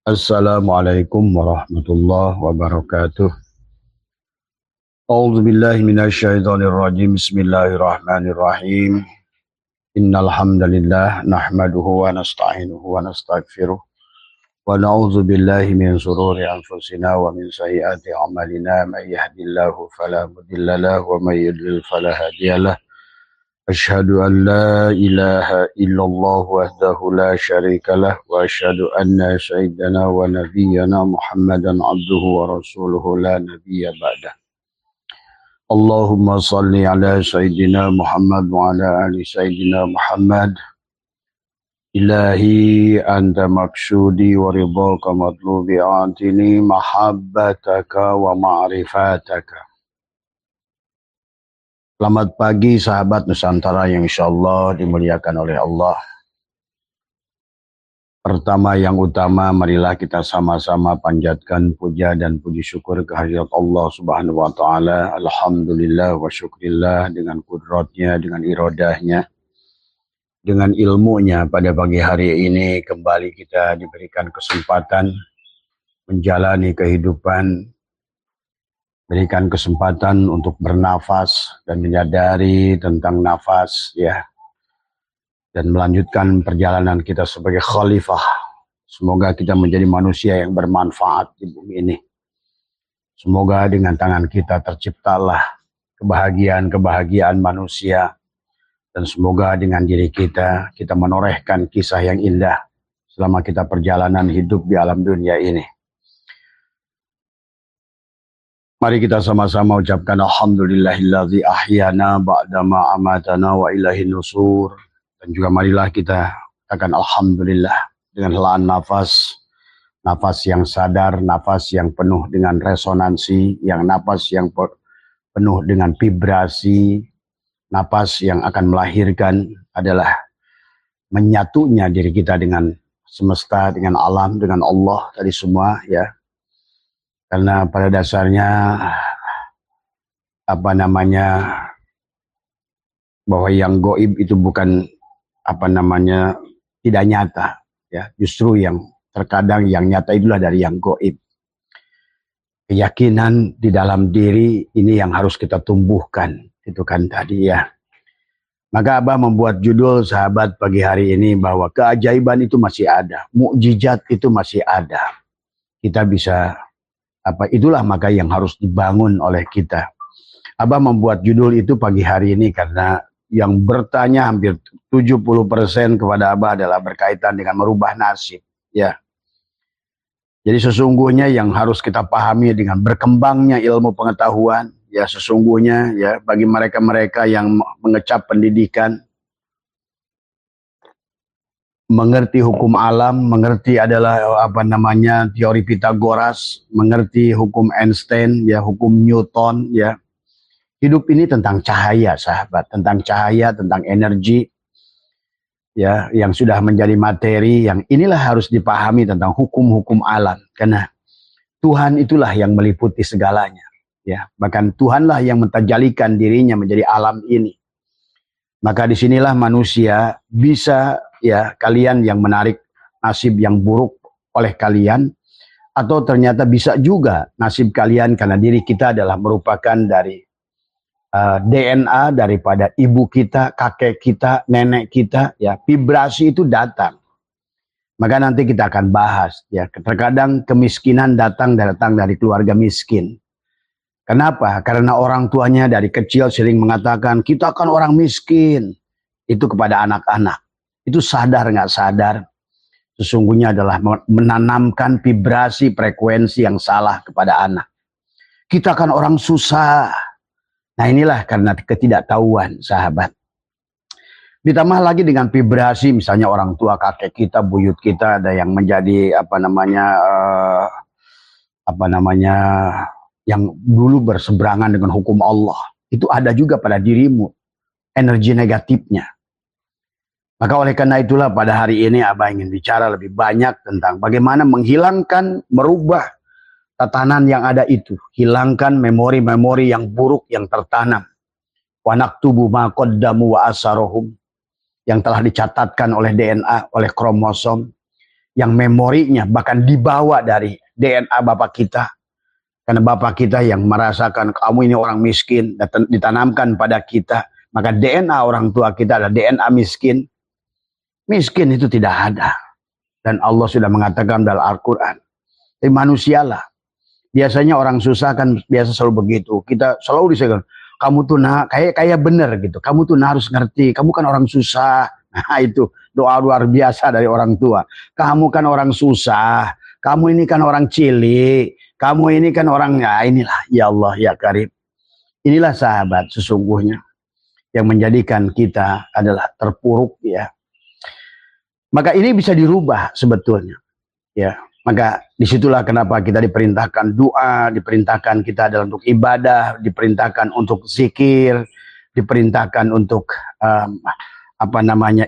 Assalamualaikum warahmatullahi wabarakatuh. A'udzu billahi minasyaitonir rajim. Bismillahirrahmanirrahim. Innal hamdalillah nahmaduhu wa nasta'inuhu wa nastaghfiruh wa na'udzu billahi min shururi anfusina wa min sayyiati a'malina. May yahdihillahu fala mudilla lahu wa may yudlil fala hadiyalah. Asyhadu an la ilaha illallah wahdahu la syarikalah wa asyhadu anna sayyidana wa nabiyyana Muhammadan abduhu wa rasuluhu la nabiyya ba'dah. Allahumma salli ala sayyidina Muhammad wa ala ali sayyidina Muhammad. Ilahi anta maksudi wa ridhaka matlubi atini mahabbataka wa ma'rifataka. Selamat pagi sahabat Nusantara yang insyaallah dimuliakan oleh Allah. Pertama yang utama, marilah kita sama-sama panjatkan puja dan puji syukur kehadirat Allah Subhanahu wa taala. Alhamdulillah wa syukrillah, dengan kudratnya, dengan iradahnya, dengan ilmunya pada pagi hari ini kembali kita diberikan kesempatan menjalani kehidupan, berikan kesempatan untuk bernafas dan menyadari tentang nafas, ya, dan melanjutkan perjalanan kita sebagai khalifah. Semoga kita menjadi manusia yang bermanfaat di bumi ini. Semoga dengan tangan kita terciptalah kebahagiaan manusia, dan semoga dengan diri kita menorehkan kisah yang indah selama kita perjalanan hidup di alam dunia ini. Mari kita sama-sama ucapkan alhamdulillahilladzi ahyana ba'dama amatana wa ilaihin nusur. Dan juga marilah kita katakan alhamdulillah dengan helaan nafas yang sadar, nafas yang penuh dengan resonansi, nafas yang penuh dengan vibrasi, nafas yang akan melahirkan adalah menyatunya diri kita dengan semesta, dengan alam, dengan Allah tadi semua, ya. Karena pada dasarnya bahwa yang gaib itu bukan tidak nyata, ya. Justru yang terkadang yang nyata itulah dari yang gaib. Keyakinan di dalam diri ini yang harus kita tumbuhkan, itu kan tadi, ya. Maka Abah membuat judul sahabat pagi hari ini bahwa keajaiban itu masih ada, mukjizat itu masih ada. Kita bisa itulah maka yang harus dibangun oleh kita. Abah membuat judul itu pagi hari ini karena yang bertanya hampir 70% kepada Abah adalah berkaitan dengan merubah nasib, ya. Jadi sesungguhnya yang harus kita pahami dengan berkembangnya ilmu pengetahuan, ya, sesungguhnya, ya, bagi mereka-mereka yang mengecap pendidikan, mengerti hukum alam, mengerti adalah teori Pitagoras, mengerti hukum Einstein, ya, hukum Newton, ya. Hidup ini tentang cahaya, sahabat, tentang cahaya, tentang energi, ya, yang sudah menjadi materi, yang inilah harus dipahami tentang hukum-hukum alam, karena Tuhan itulah yang meliputi segalanya, ya. Bahkan Tuhanlah yang mentajalikan dirinya menjadi alam ini. Maka disinilah manusia bisa, ya, kalian yang menarik nasib yang buruk oleh kalian, atau ternyata bisa juga nasib kalian karena diri kita adalah merupakan dari DNA daripada ibu kita, kakek kita, nenek kita, ya. Vibrasi itu datang. Maka nanti kita akan bahas, ya. Terkadang kemiskinan datang dari keluarga miskin. Kenapa? Karena orang tuanya dari kecil sering mengatakan, kita kan orang miskin. Itu kepada anak-anak. Itu sadar nggak sadar, sesungguhnya adalah menanamkan vibrasi frekuensi yang salah kepada anak. Kita kan orang susah. Nah inilah karena ketidaktahuan, sahabat. Ditambah lagi dengan vibrasi, misalnya orang tua, kakek kita, buyut kita, ada yang menjadi yang dulu berseberangan dengan hukum Allah. Itu ada juga pada dirimu, energi negatifnya. Maka oleh karena itulah pada hari ini Abah ingin bicara lebih banyak tentang bagaimana menghilangkan, merubah tatanan yang ada itu. Hilangkan memori-memori yang buruk yang tertanam. Wa naktubu ma qaddamu wa asarohum, yang telah dicatatkan oleh DNA, oleh kromosom, yang memorinya bahkan dibawa dari DNA bapak kita. Karena bapak kita yang merasakan kamu ini orang miskin, ditanamkan pada kita. Maka DNA orang tua kita adalah DNA miskin. Miskin itu tidak ada. Dan Allah sudah mengatakan dalam Al-Quran. Tapi manusialah. Biasanya orang susah kan biasa selalu begitu. Kita selalu disebut, kamu tuh kayak bener gitu. Kamu tuh harus ngerti. Kamu kan orang susah. Nah itu doa luar biasa dari orang tua. Kamu kan orang susah. Kamu ini kan orang cilik. Kamu ini kan orang, ya inilah. Ya Allah ya Karim. Inilah sahabat sesungguhnya. Yang menjadikan kita adalah terpuruk ya. Maka ini bisa dirubah sebetulnya. Ya. Maka disitulah kenapa kita diperintahkan doa, diperintahkan kita dalam untuk ibadah, diperintahkan untuk zikir, diperintahkan untuk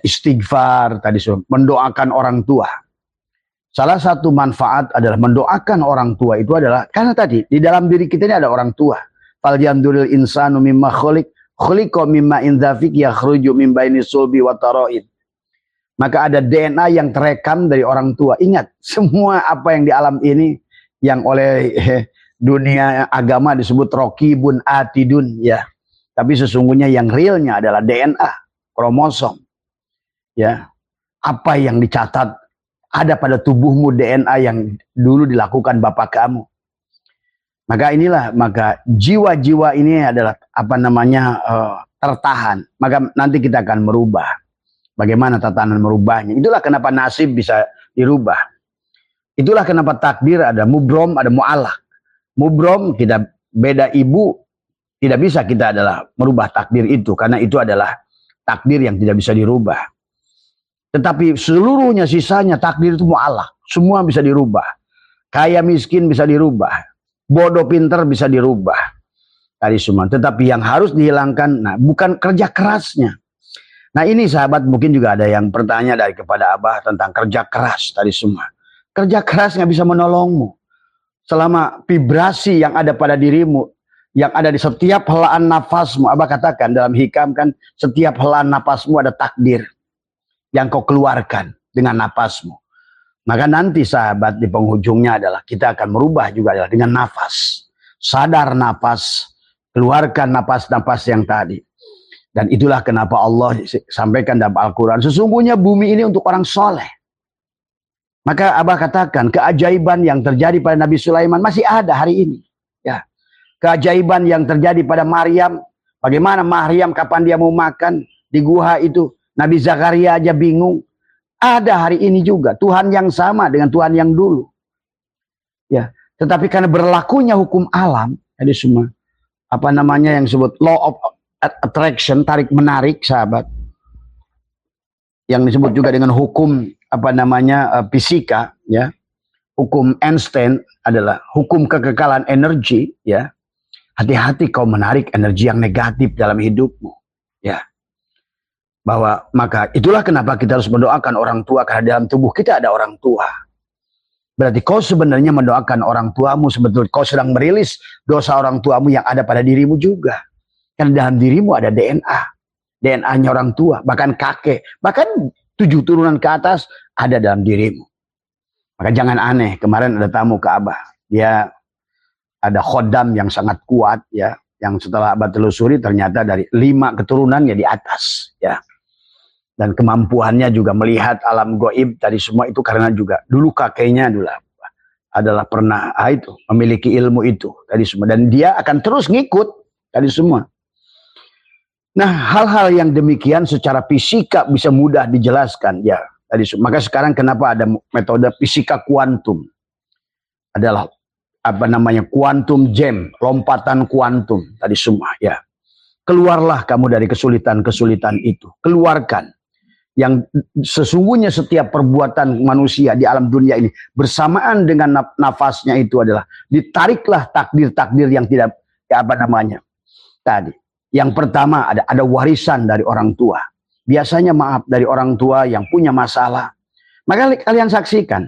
istighfar, tadi mendoakan orang tua. Salah satu manfaat adalah mendoakan orang tua itu adalah karena tadi di dalam diri kita ini ada orang tua. Fal yanduril insanu mimma khuliqa mimma indafik yakhruju min baini sulbi wa taraid. Maka ada DNA yang terekam dari orang tua. Ingat, semua apa yang di alam ini yang oleh dunia agama disebut rokibun atidun ya. Tapi sesungguhnya yang realnya adalah DNA, kromosom. Ya. Apa yang dicatat ada pada tubuhmu DNA yang dulu dilakukan bapak kamu. Maka jiwa-jiwa ini adalah tertahan. Maka nanti kita akan merubah. Bagaimana tatanan merubahnya. Itulah kenapa nasib bisa dirubah. Itulah kenapa takdir ada mubrom, ada mu'alak. Mubrom kita beda ibu. Tidak bisa kita adalah merubah takdir itu. Karena itu adalah takdir yang tidak bisa dirubah. Tetapi seluruhnya sisanya takdir itu mu'alak. Semua bisa dirubah. Kaya miskin bisa dirubah. Bodoh pinter bisa dirubah. Tadi semua. Tetapi yang harus dihilangkan, bukan kerja kerasnya. Nah ini sahabat mungkin juga ada yang bertanya kepada Abah tentang kerja keras tadi semua. Kerja keras nggak bisa menolongmu. Selama vibrasi yang ada pada dirimu, yang ada di setiap helaan nafasmu. Abah katakan dalam hikam kan, setiap helaan nafasmu ada takdir yang kau keluarkan dengan nafasmu. Maka nanti sahabat di penghujungnya adalah kita akan merubah juga adalah dengan nafas. Sadar nafas, keluarkan nafas-nafas yang tadi. Dan itulah kenapa Allah sampaikan dalam Al-Quran. Sesungguhnya bumi ini untuk orang soleh. Maka Abah katakan keajaiban yang terjadi pada Nabi Sulaiman masih ada hari ini. Ya. Keajaiban yang terjadi pada Maryam. Bagaimana Maryam kapan dia mau makan di gua itu. Nabi Zakaria aja bingung. Ada hari ini juga. Tuhan yang sama dengan Tuhan yang dulu. Ya. Tetapi karena berlakunya hukum alam. Jadi semua. Yang disebut law of attraction, tarik menarik sahabat, yang disebut juga dengan hukum fisika ya, hukum Einstein adalah hukum kekekalan energi ya. Hati-hati kau menarik energi yang negatif dalam hidupmu ya. Maka itulah kenapa kita harus mendoakan orang tua, karena dalam tubuh kita ada orang tua. Berarti kau sebenarnya mendoakan orang tuamu, sebetulnya kau sedang merilis dosa orang tuamu yang ada pada dirimu juga. Karena dalam dirimu ada DNA. DNA-nya orang tua, bahkan kakek. Bahkan 7 turunan ke atas ada dalam dirimu. Maka jangan aneh. Kemarin ada tamu ke Abah. Dia ada khodam yang sangat kuat ya. Yang setelah Abah telusuri ternyata dari 5 keturunannya di atas ya. Dan kemampuannya juga melihat alam goib tadi semua itu karena juga dulu kakeknya adalah pernah memiliki ilmu itu tadi semua. Dan dia akan terus ngikut tadi semua. Nah, hal-hal yang demikian secara fisika bisa mudah dijelaskan ya. Maka sekarang kenapa ada metode fisika kuantum? Adalah kuantum jam, lompatan kuantum tadi semua ya. Keluarlah kamu dari kesulitan-kesulitan itu. Keluarkan. Yang sesungguhnya setiap perbuatan manusia di alam dunia ini bersamaan dengan nafasnya itu adalah ditariklah takdir-takdir yang tidak tadi. Yang pertama ada warisan dari orang tua. Biasanya maaf dari orang tua yang punya masalah. Maka kalian saksikan.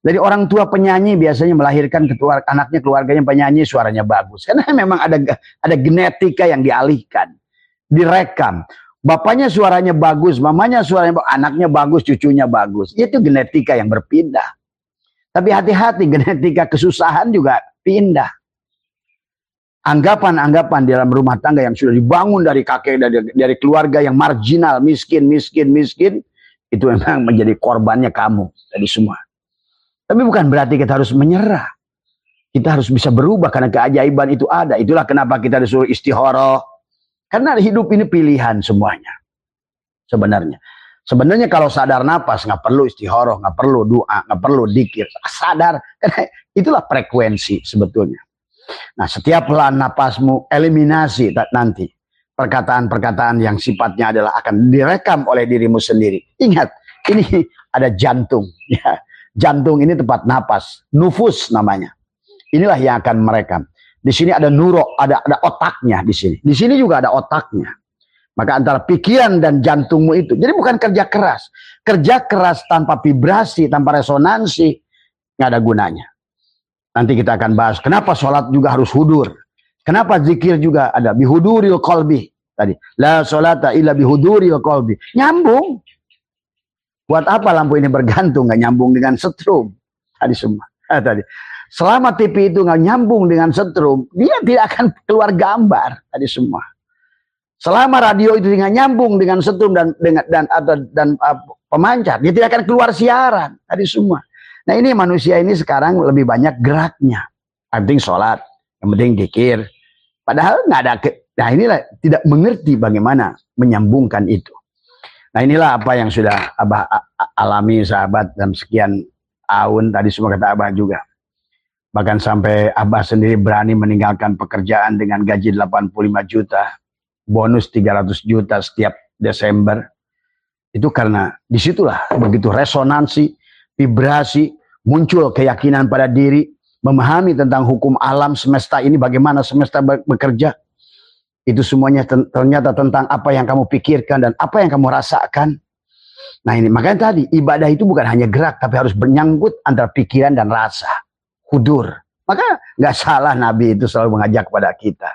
Dari orang tua penyanyi biasanya melahirkan anaknya, keluarganya penyanyi, suaranya bagus. Karena memang ada genetika yang dialihkan. Direkam. Bapaknya suaranya bagus, mamanya suaranya bagus, anaknya bagus, cucunya bagus. Itu genetika yang berpindah. Tapi hati-hati, genetika kesusahan juga pindah. Anggapan-anggapan di dalam rumah tangga yang sudah dibangun dari kakek, dari keluarga yang marginal, miskin, itu memang menjadi korbannya kamu tadi semua. Tapi bukan berarti kita harus menyerah. Kita harus bisa berubah karena keajaiban itu ada. Itulah kenapa kita disuruh istikharah. Karena hidup ini pilihan semuanya. Sebenarnya kalau sadar napas, nggak perlu istikharah, nggak perlu doa, nggak perlu dzikir. Sadar, karena itulah frekuensi sebetulnya. Nah, setiap pelan napasmu, eliminasi nanti perkataan-perkataan yang sifatnya adalah akan direkam oleh dirimu sendiri. Ingat, ini ada jantung. Ya. Jantung ini tempat napas, nufus namanya. Inilah yang akan merekam. Di sini ada nuro, ada otaknya di sini. Di sini juga ada otaknya. Maka antara pikiran dan jantungmu itu. Jadi bukan kerja keras. Kerja keras tanpa vibrasi, tanpa resonansi, nggak ada gunanya. Nanti kita akan bahas kenapa sholat juga harus hudur. Kenapa zikir juga ada bihuduril qalbi tadi. La sholata illa bihuduril qalbi. Nyambung. Buat apa lampu ini bergantung nggak nyambung dengan setrum tadi semua. Tadi. Selama TV itu nggak nyambung dengan setrum, dia tidak akan keluar gambar tadi semua. Selama radio itu nggak nyambung dengan setrum dan pemancar, dia tidak akan keluar siaran tadi semua. Nah ini manusia ini sekarang lebih banyak geraknya. Yang penting sholat, yang penting dzikir. Padahal nggak ada. Nah inilah tidak mengerti bagaimana menyambungkan itu. Nah inilah apa yang sudah Abah alami sahabat dalam sekian tahun tadi semua kata Abah juga. Bahkan sampai Abah sendiri berani meninggalkan pekerjaan dengan gaji 85 juta, bonus 300 juta setiap Desember. Itu karena disitulah begitu resonansi, vibrasi, muncul keyakinan pada diri, memahami tentang hukum alam semesta ini, bagaimana semesta bekerja. Itu semuanya ternyata tentang apa yang kamu pikirkan dan apa yang kamu rasakan. Nah ini, makanya tadi ibadah itu bukan hanya gerak, tapi harus menyangkut antara pikiran dan rasa. Hudur. Maka nggak salah Nabi itu selalu mengajak kepada kita.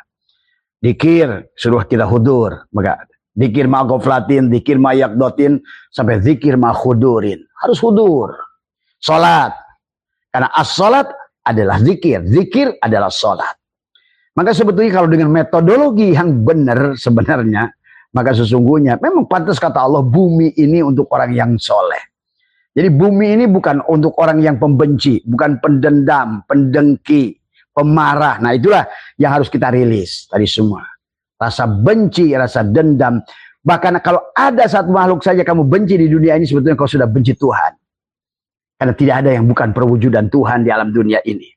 Dikir, suruh kita hudur. Maka dikir ma ghaflatin, dikir ma yakdotin, sampai dikir ma hudurin. Harus hudur. Sholat. Karena as-sholat adalah zikir. Zikir adalah sholat. Maka sebetulnya kalau dengan metodologi yang benar sebenarnya, maka sesungguhnya memang pantas kata Allah, bumi ini untuk orang yang soleh. Jadi bumi ini bukan untuk orang yang pembenci, bukan pendendam, pendengki, pemarah. Nah itulah yang harus kita rilis tadi semua. Rasa benci, rasa dendam. Bahkan kalau ada satu makhluk saja kamu benci di dunia ini, sebetulnya kau sudah benci Tuhan. Karena tidak ada yang bukan perwujudan Tuhan di alam dunia ini.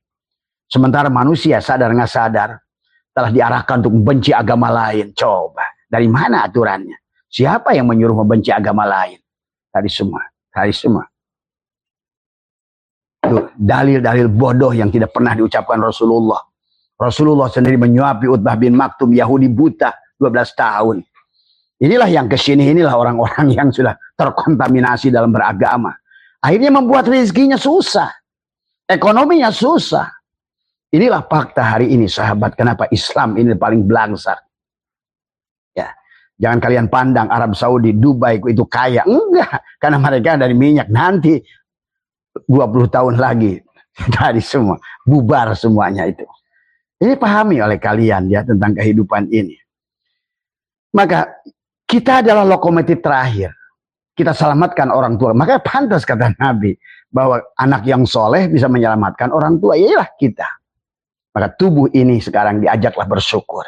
Sementara manusia sadar nggak sadar telah diarahkan untuk membenci agama lain. Coba, dari mana aturannya? Siapa yang menyuruh membenci agama lain? Tadi semua. Itu dalil-dalil bodoh yang tidak pernah diucapkan Rasulullah. Rasulullah sendiri menyuapi Utbah bin Maktum, Yahudi buta 12 tahun. Inilah yang kesini, inilah orang-orang yang sudah terkontaminasi dalam beragama. Akhirnya membuat rezekinya susah. Ekonominya susah. Inilah fakta hari ini sahabat, kenapa Islam ini paling belangsak. Ya. Jangan kalian pandang Arab Saudi, Dubai itu kaya. Enggak. Karena mereka dari minyak. Nanti 20 tahun lagi. Dari semua. Bubar semuanya itu. Ini pahami oleh kalian ya tentang kehidupan ini. Maka kita adalah lokomotif terakhir. Kita selamatkan orang tua. Maka pantas kata Nabi. Bahwa anak yang soleh bisa menyelamatkan orang tua. Yalah kita. Maka tubuh ini sekarang diajaklah bersyukur.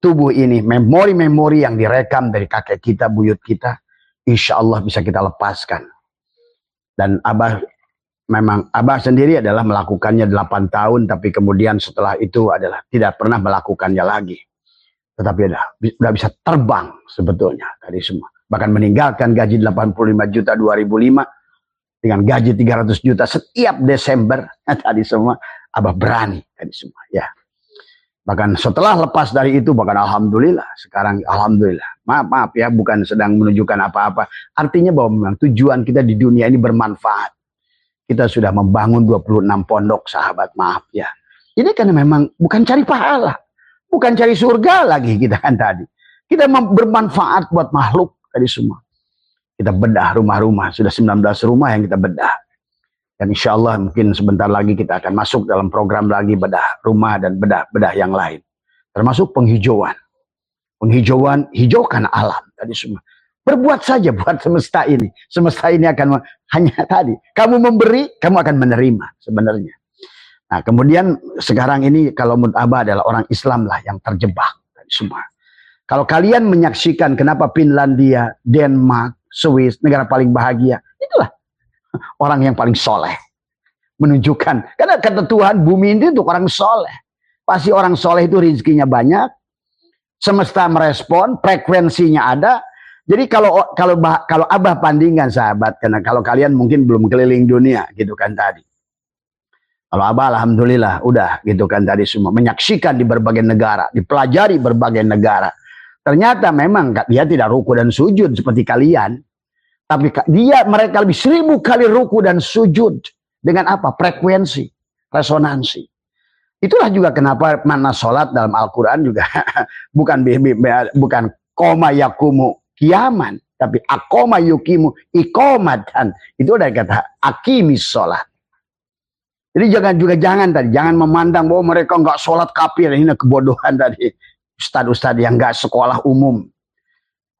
Tubuh ini, memori-memori yang direkam dari kakek kita, buyut kita, insya Allah bisa kita lepaskan. Dan Abah sendiri adalah melakukannya 8 tahun, tapi kemudian setelah itu adalah tidak pernah melakukannya lagi. Tetapi udah bisa terbang sebetulnya tadi semua. Bahkan meninggalkan gaji 85 juta 2005 dengan gaji 300 juta setiap Desember tadi semua. Abah berani tadi semua ya. Bahkan setelah lepas dari itu, bahkan alhamdulillah, sekarang alhamdulillah. Maaf ya, bukan sedang menunjukkan apa-apa. Artinya bahwa memang tujuan kita di dunia ini bermanfaat. Kita sudah membangun 26 pondok sahabat, maaf ya. Ini kan memang bukan cari pahala. Bukan cari surga lagi kita kan tadi. Kita bermanfaat buat makhluk tadi semua. Kita bedah rumah-rumah, sudah 19 rumah yang kita bedah. Dan insya Allah mungkin sebentar lagi kita akan masuk dalam program lagi bedah rumah dan bedah yang lain. Termasuk penghijauan. Penghijauan, hijaukan alam tadi semua. Berbuat saja buat semesta ini. Semesta ini akan hanya tadi. Kamu memberi, kamu akan menerima sebenarnya. Nah kemudian sekarang ini kalau menurut Abah adalah orang Islam lah yang terjebak tadi semua. Kalau kalian menyaksikan kenapa Finlandia, Denmark, Swiss, negara paling bahagia. Itulah orang yang paling soleh. Menunjukkan. Karena kata Tuhan, bumi ini untuk orang soleh. Pasti orang soleh itu rezekinya banyak. Semesta merespon, frekuensinya ada. Jadi kalau Abah bandingkan sahabat, karena kalau kalian mungkin belum keliling dunia gitu kan tadi. Kalau Abah alhamdulillah udah gitu kan tadi semua. Menyaksikan di berbagai negara, dipelajari berbagai negara. Ternyata memang dia tidak ruku dan sujud seperti kalian. Tapi mereka lebih 1000 kali ruku dan sujud. Dengan apa? Frekuensi, resonansi. Itulah juga kenapa makna sholat dalam Al-Quran juga bukan koma yakumu kiaman, tapi akoma yukimu ikomatan. Itu dari kata akimis sholat. Jadi jangan memandang bahwa mereka nggak sholat kafir. Ini kebodohan tadi. Ustadz-ustadz yang nggak sekolah umum.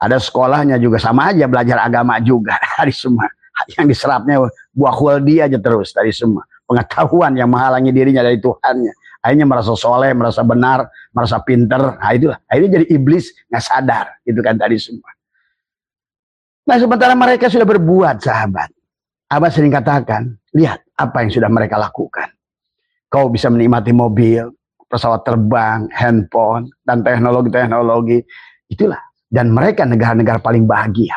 Ada sekolahnya juga sama aja belajar agama juga. Tadi semua. Yang diserapnya buah khuldi aja terus tadi semua. Pengetahuan yang menghalangi dirinya dari Tuhannya. Akhirnya merasa soleh, merasa benar, merasa pinter. Nah itulah. Akhirnya jadi iblis nggak sadar. Itu kan tadi semua. Nah sementara mereka sudah berbuat sahabat. Abah sering katakan, lihat apa yang sudah mereka lakukan. Kau bisa menikmati mobil, pesawat terbang, handphone, dan teknologi-teknologi. Itulah. Dan mereka negara-negara paling bahagia.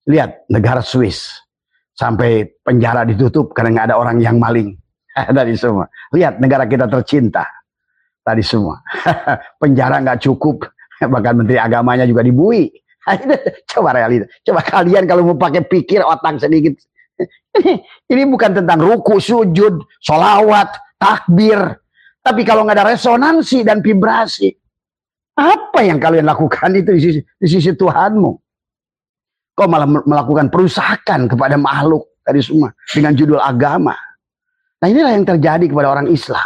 Lihat negara Swiss. Sampai penjara ditutup karena nggak ada orang yang maling. Tadi semua. Lihat negara kita tercinta. Tadi semua. Penjara nggak cukup. Bahkan Menteri Agamanya juga dibui. Coba realita. Coba kalian kalau mau pakai pikir otak sedikit. Ini bukan tentang ruku, sujud, sholawat, takbir. Tapi kalau nggak ada resonansi dan vibrasi. Apa yang kalian lakukan itu di sisi Tuhanmu? Kau malah melakukan perusakan kepada makhluk. Tadi semua. Dengan judul agama. Nah inilah yang terjadi kepada orang Islam.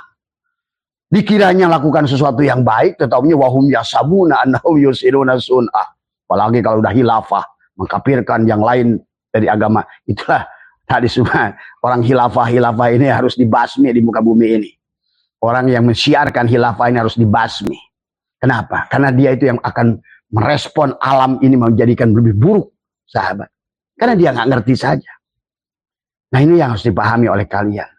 Dikiranya lakukan sesuatu yang baik, tetapi wahum yasabuna annahum yusiruna sun'ah. Apalagi kalau udah hilafah, mengkafirkan yang lain dari agama. Itulah tadi semua orang hilafah ini harus dibasmi di muka bumi ini. Orang yang mensiarkan hilafah ini harus dibasmi. Kenapa? Karena dia itu yang akan merespon alam ini menjadikan lebih buruk, sahabat. Karena dia nggak ngerti saja. Nah ini yang harus dipahami oleh kalian.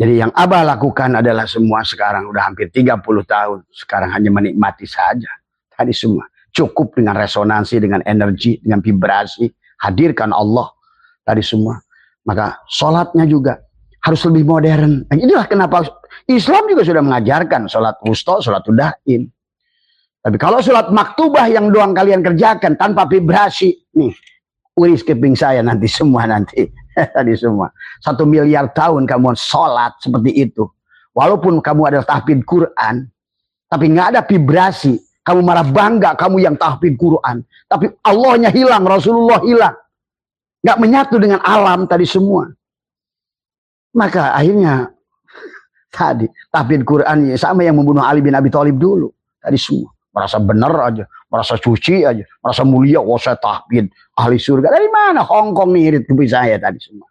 Jadi yang Abah lakukan adalah semua sekarang udah hampir 30 tahun. Sekarang hanya menikmati saja. Tadi semua. Cukup dengan resonansi, dengan energi, dengan vibrasi. Hadirkan Allah. Tadi semua. Maka sholatnya juga harus lebih modern. Nah, inilah kenapa Islam juga sudah mengajarkan sholat wusta, sholat udahin. Tapi kalau sholat maktubah yang doang kalian kerjakan tanpa vibrasi. Nih, uris keping saya nanti semua nanti. Tadi semua 1 miliar tahun kamu sholat seperti itu, walaupun kamu adalah tahfidz Quran, tapi nggak ada vibrasi, kamu malah bangga kamu yang tahfidz Quran, tapi Allahnya hilang, Rasulullah hilang, nggak menyatu dengan alam tadi semua. Maka akhirnya tadi tahfidz Quran sama yang membunuh Ali bin Abi Thalib dulu. Tadi semua merasa benar aja, merasa suci aja, merasa mulia. Oh saya tahfidz ahli surga. Dari mana? Hongkong nih irit kepi saya tadi semua.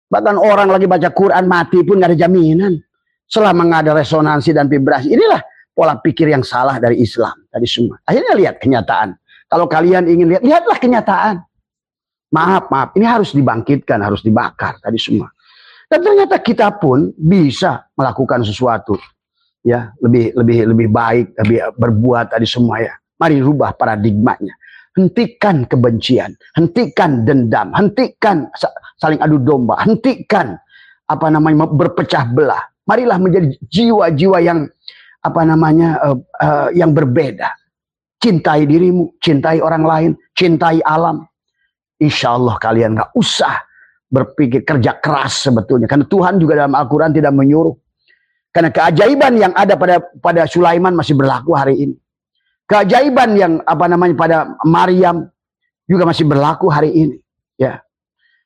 Bahkan orang lagi baca Quran mati pun nggak ada jaminan selama nggak ada resonansi dan vibrasi. Inilah pola pikir yang salah dari Islam tadi semua. Akhirnya lihat kenyataan. Kalau kalian ingin lihat, lihatlah kenyataan. Maaf, ini harus dibangkitkan, harus dibakar tadi semua. Dan ternyata kita pun bisa melakukan sesuatu ya lebih baik, lebih berbuat tadi semua ya. Mari rubah paradigmanya. Hentikan kebencian, hentikan dendam, hentikan saling adu domba, hentikan berpecah belah. Marilah menjadi jiwa-jiwa yang yang berbeda. Cintai dirimu, cintai orang lain, cintai alam. Insya Allah kalian nggak usah berpikir kerja keras sebetulnya. Karena Tuhan juga dalam Al-Quran tidak menyuruh. Karena keajaiban yang ada pada Sulaiman masih berlaku hari ini. Keajaiban yang pada Maryam juga masih berlaku hari ini, ya.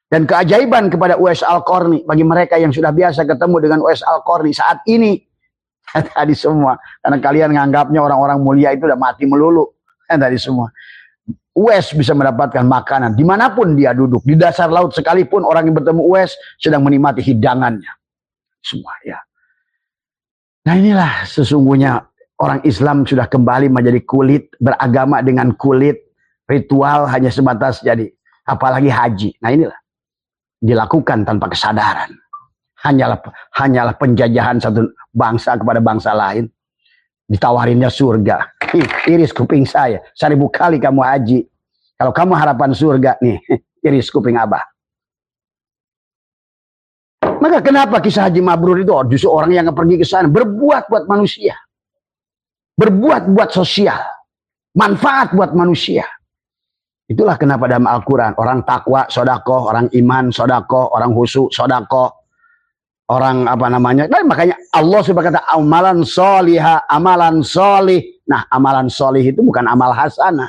Dan keajaiban kepada Uwais Al-Qarni bagi mereka yang sudah biasa ketemu dengan Uwais Al-Qarni saat ini tadi semua, karena kalian nganggapnya orang-orang mulia itu udah mati melulu tadi semua. Uwais bisa mendapatkan makanan dimanapun dia duduk, di dasar laut sekalipun orang yang bertemu Uwais sedang menikmati hidangannya semua, ya. Nah, inilah sesungguhnya orang Islam sudah kembali menjadi kulit, beragama dengan kulit, ritual hanya sebatas jadi, apalagi haji. Nah, inilah dilakukan tanpa kesadaran. Hanyalah penjajahan satu bangsa kepada bangsa lain. Ditawarinnya surga. Iris kuping saya, 1000 kali kamu haji. Kalau kamu harapan surga nih, iris kuping Abah. Maka kenapa kisah Haji Mabrur itu justru orang yang pergi ke sana berbuat buat manusia, berbuat buat sosial, manfaat buat manusia. Itulah kenapa dalam Al-Quran orang takwa sodako, orang iman sodako, orang khusyuk sodako, orang Dan makanya Allah sudah berkata amalan solihah, amalan solih. Nah, amalan solih itu bukan amal hasanah.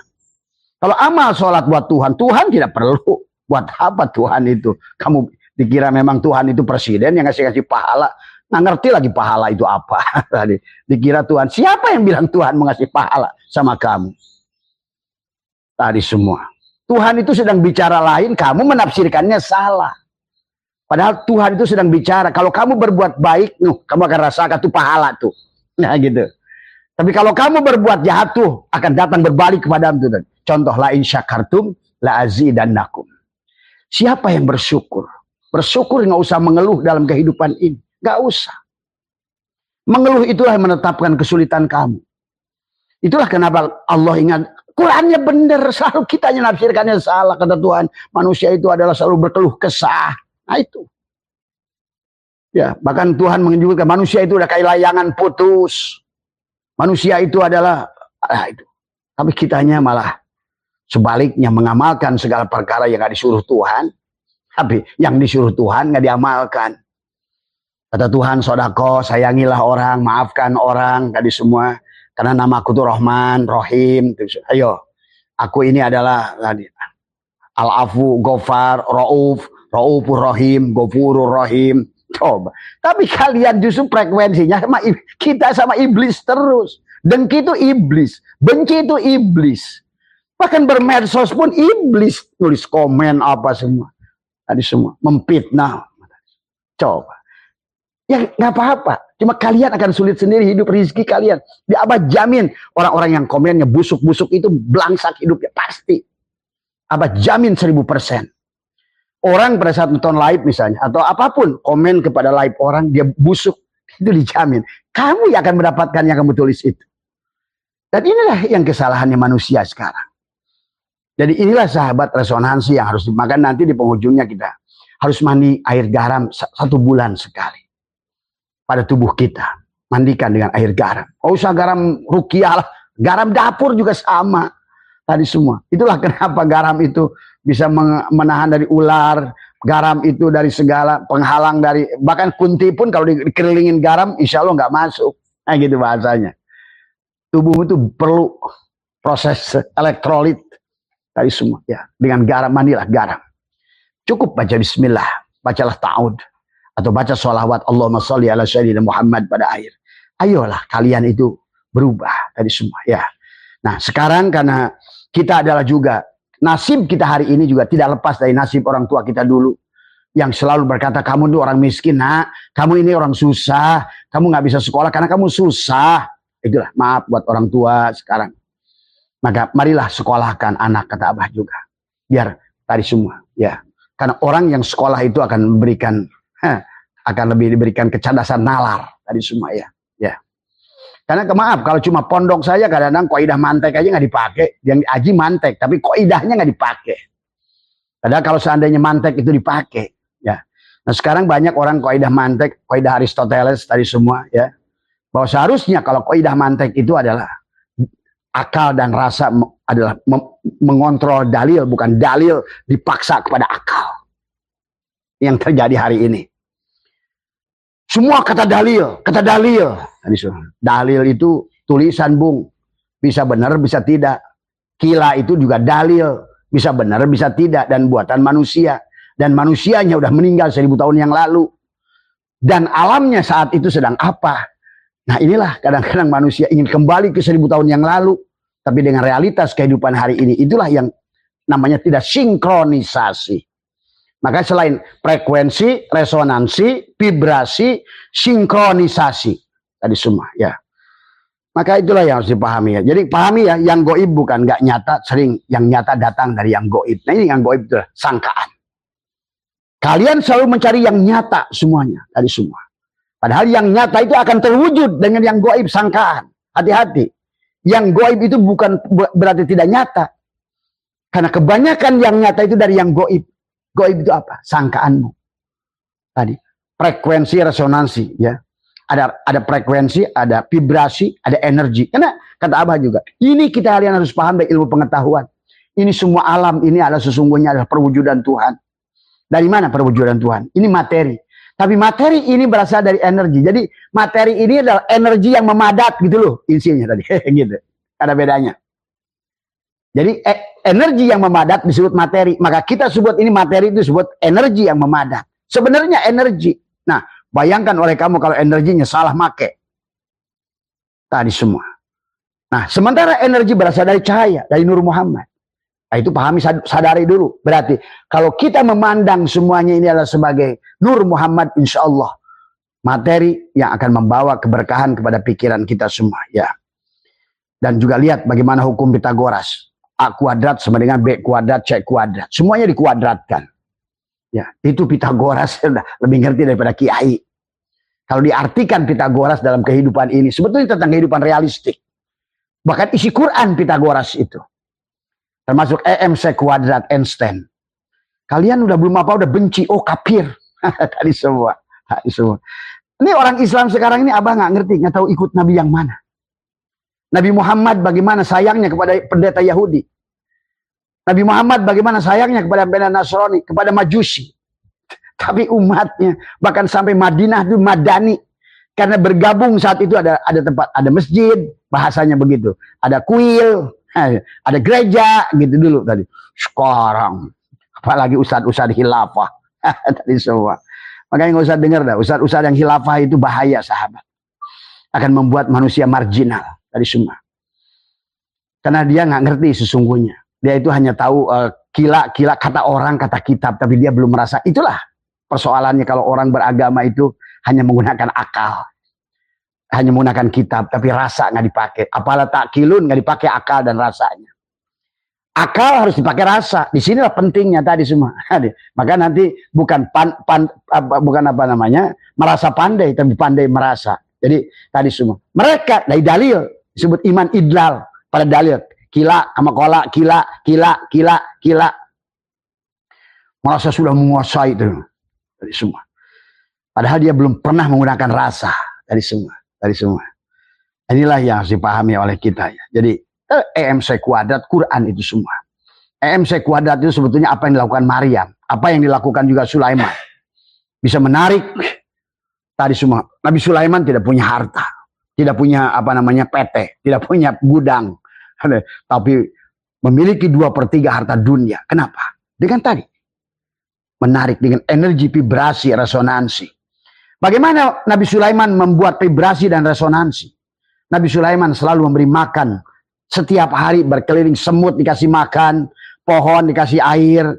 Kalau amal sholat buat Tuhan, Tuhan tidak perlu. Buat apa Tuhan itu? Kamu dikira memang Tuhan itu presiden yang ngasih pahala? Nggak ngerti lagi pahala itu apa. Tadi dikira Tuhan. Siapa yang bilang Tuhan mengasih pahala sama kamu? Tadi semua. Tuhan itu sedang bicara lain, kamu menafsirkannya salah. Padahal Tuhan itu sedang bicara. Kalau kamu berbuat baik, kamu akan rasakan tuh pahala tuh. Nah gitu. Tapi kalau kamu berbuat jahat tuh, akan datang berbalik kepadamu tuh. Contoh, la in syakartum la azidannakum. Siapa yang bersyukur? Bersyukur nggak usah mengeluh dalam kehidupan ini. Nggak usah. Mengeluh itulah yang menetapkan kesulitan kamu. Itulah kenapa Allah ingat. Qurannya benar. Selalu kita nafsirkannya salah. Kata Tuhan. Manusia itu adalah selalu berkeluh kesah. Nah itu. Ya, bahkan Tuhan menyebutkan manusia itu udah kayak layangan putus. Manusia itu adalah. Itu. Tapi kitanya malah sebaliknya mengamalkan segala perkara yang gak disuruh Tuhan. Tapi yang disuruh Tuhan nggak diamalkan. Kata Tuhan, sodako, sayangilah orang, maafkan orang, tadi semua. Karena nama aku tuh Rahman, Rahim. Ayo, aku ini adalah Al-Afu, Gofar, Rauf, Raufur Rahim, Gofurur Rahim. Coba. Tapi kalian justru frekuensinya sama kita sama iblis terus. Dengki itu iblis, benci itu iblis. Bahkan bermedsos pun iblis, nulis komen apa semua. Tadi semua memfitnah. Coba. Ya nggak apa-apa. Cuma kalian akan sulit sendiri hidup rezeki kalian. Dia Abah jamin orang-orang yang komennya busuk-busuk itu belangsak hidupnya pasti. Abah jamin 1000%. Orang pada saat nonton live misalnya atau apapun komen kepada live orang dia busuk, itu dijamin. Kamu yang akan mendapatkan yang kamu tulis itu. Dan inilah yang kesalahannya manusia sekarang. Jadi inilah sahabat resonansi yang harus dimakan nanti di penghujungnya kita. Harus mandi air garam 1 bulan sekali. Pada tubuh kita. Mandikan dengan air garam. Oh usah garam rukiah lah. Garam dapur juga sama. Tadi semua. Itulah kenapa garam itu bisa menahan dari ular. Garam itu dari segala penghalang dari. Bahkan kunti pun kalau dikelilingin garam insya Allah nggak masuk. Nah gitu bahasanya. Tubuh itu perlu proses elektrolit. Tadi semua ya dengan garam, mandilah garam. Cukup baca bismillah, bacalah ta'awud atau baca sholawat Allahumma sholli ala sayyidina Muhammad pada air. Ayolah kalian itu berubah tadi semua ya. Nah sekarang karena kita adalah juga nasib kita hari ini juga tidak lepas dari nasib orang tua kita dulu yang selalu berkata kamu itu orang miskin, nak, kamu ini orang susah, kamu nggak bisa sekolah karena kamu susah. Itulah maaf buat orang tua sekarang. Maka marilah sekolahkan anak, kata Abah juga. Biar tadi semua. Ya. Karena orang yang sekolah itu akan memberikan, akan lebih diberikan kecerdasan nalar. Tadi semua ya. Ya. Karena maaf, kalau cuma pondok saja kadang-kadang kaidah mantek aja nggak dipakai. Yang aji mantek, tapi kaidahnya nggak dipakai. Padahal kalau seandainya mantek itu dipakai. Ya. Nah sekarang banyak orang kaidah mantek, kaidah Aristoteles tadi semua. Ya. Bahwa seharusnya kalau kaidah mantek itu adalah akal dan rasa adalah mengontrol dalil, bukan dalil dipaksa kepada akal. Yang terjadi hari ini. Semua kata dalil, kata dalil. Dalil itu tulisan, Bung. Bisa benar, bisa tidak. Kila itu juga dalil, bisa benar, bisa tidak, dan buatan manusia. Dan manusianya udah meninggal 1000 tahun yang lalu. Dan alamnya saat itu sedang apa? Nah inilah kadang-kadang manusia ingin kembali ke 1000 tahun yang lalu. Tapi dengan realitas kehidupan hari ini, itulah yang namanya tidak sinkronisasi. Maka selain frekuensi, resonansi, vibrasi, sinkronisasi. Tadi semua ya. Maka itulah yang harus dipahami ya. Jadi pahami ya, yang goib bukan nggak nyata, sering yang nyata datang dari yang goib. Nah ini yang goib itu sangkaan. Kalian selalu mencari yang nyata semuanya, tadi semua. Padahal yang nyata itu akan terwujud dengan yang goib, sangkaan. Hati-hati. Yang goib itu bukan berarti tidak nyata. Karena kebanyakan yang nyata itu dari yang goib. Goib itu apa? Sangkaanmu. Tadi frekuensi, resonansi ya. Ada frekuensi, ada vibrasi, ada energi. Karena kata Abah juga, ini kita kalian harus paham dari ilmu pengetahuan. Ini semua alam ini adalah sesungguhnya adalah perwujudan Tuhan. Dari mana perwujudan Tuhan? Ini materi. Tapi materi ini berasal dari energi. Jadi materi ini adalah energi yang memadat gitu loh isinya tadi. Gitu. Ada bedanya. Jadi energi yang memadat disebut materi. Maka kita sebut ini materi itu disebut energi yang memadat. Sebenarnya energi. Nah, bayangkan oleh kamu kalau energinya salah make. Tadi semua. Nah, sementara energi berasal dari cahaya, dari Nur Muhammad. Nah, itu pahami, sadari dulu. Berarti kalau kita memandang semuanya ini adalah sebagai Nur Muhammad, insya Allah materi yang akan membawa keberkahan kepada pikiran kita semua. Ya. Dan juga lihat bagaimana hukum Pitagoras. A kuadrat sama dengan B kuadrat, C kuadrat. Semuanya dikuadratkan. Ya, itu Pitagoras sudah lebih ngerti daripada Kiai. Kalau diartikan Pitagoras dalam kehidupan ini, sebetulnya tentang kehidupan realistik. Bahkan isi Quran Pitagoras itu. Termasuk EMC kuadrat Einstein. Kalian udah belum apa, udah benci. Oh kafir. Tadi semua. Tadi semua. Ini orang Islam sekarang ini Abah nggak ngerti. Nggak tahu ikut Nabi yang mana. Nabi Muhammad bagaimana sayangnya kepada pendeta Yahudi. Nabi Muhammad bagaimana sayangnya kepada pendeta Nasrani. Kepada Majusi. Tapi umatnya. Bahkan sampai Madinah itu Madani. Karena bergabung saat itu ada tempat. Ada masjid. Bahasanya begitu. Ada kuil. Ada gereja gitu dulu tadi. Sekarang apalagi ustadz-ustadz khilafah tadi semua. Makanya nggak usah dengar dah. Ustadz-ustadz yang khilafah itu bahaya sahabat. Akan membuat manusia marginal tadi semua. Karena dia nggak ngerti sesungguhnya. Dia itu hanya tahu kila kata orang, kata kitab, tapi dia belum merasa. Itulah persoalannya kalau orang beragama itu hanya menggunakan akal. Hanya menggunakan kitab, tapi rasa nggak dipakai. Apalah takkilun, nggak dipakai akal dan rasanya. Akal harus dipakai rasa. Di sinilah pentingnya tadi semua. Maka nanti bukan bukan apa namanya merasa pandai, tapi pandai merasa. Jadi tadi semua. Mereka dari dalil disebut iman idlal pada dalil. Kila sama kola, kila. Merasa sudah menguasai itu. Tadi semua. Padahal dia belum pernah menggunakan rasa. Tadi semua. Dari semua. Inilah yang harus dipahami oleh kita ya. Jadi EMC kuadrat Quran itu semua. EMC kuadrat itu sebetulnya apa yang dilakukan Maryam, apa yang dilakukan juga Sulaiman. Bisa menarik tadi semua. Nabi Sulaiman tidak punya harta, tidak punya apa namanya PT, tidak punya gudang, tapi memiliki 2/3 harta dunia. Kenapa? Dengan tadi menarik dengan energi vibrasi resonansi. Bagaimana Nabi Sulaiman membuat vibrasi dan resonansi? Nabi Sulaiman selalu memberi makan. Setiap hari berkeliling semut dikasih makan. Pohon dikasih air.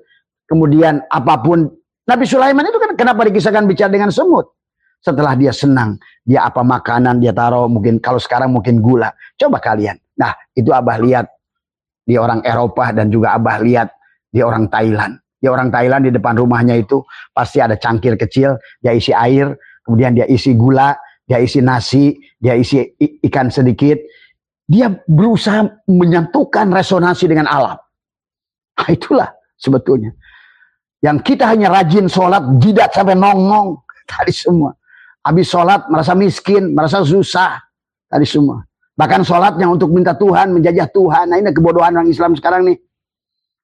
Kemudian apapun. Nabi Sulaiman itu kan kenapa dikisahkan bicara dengan semut? Setelah dia senang. Dia apa makanan dia taruh. Mungkin kalau sekarang mungkin gula. Coba kalian. Nah itu Abah lihat. Di orang Eropa dan juga Abah lihat. Di orang Thailand. Di orang Thailand di depan rumahnya itu. Pasti ada cangkir kecil. Dia isi air. Kemudian dia isi gula, dia isi nasi, dia isi ikan sedikit. Dia berusaha menyatukan resonansi dengan alam. Nah, itulah sebetulnya. Yang kita hanya rajin sholat, jidat sampai nongong. Tadi semua. Habis sholat merasa miskin, merasa susah. Tadi semua. Bahkan sholatnya untuk minta Tuhan, menjajah Tuhan. Nah ini kebodohan orang Islam sekarang nih.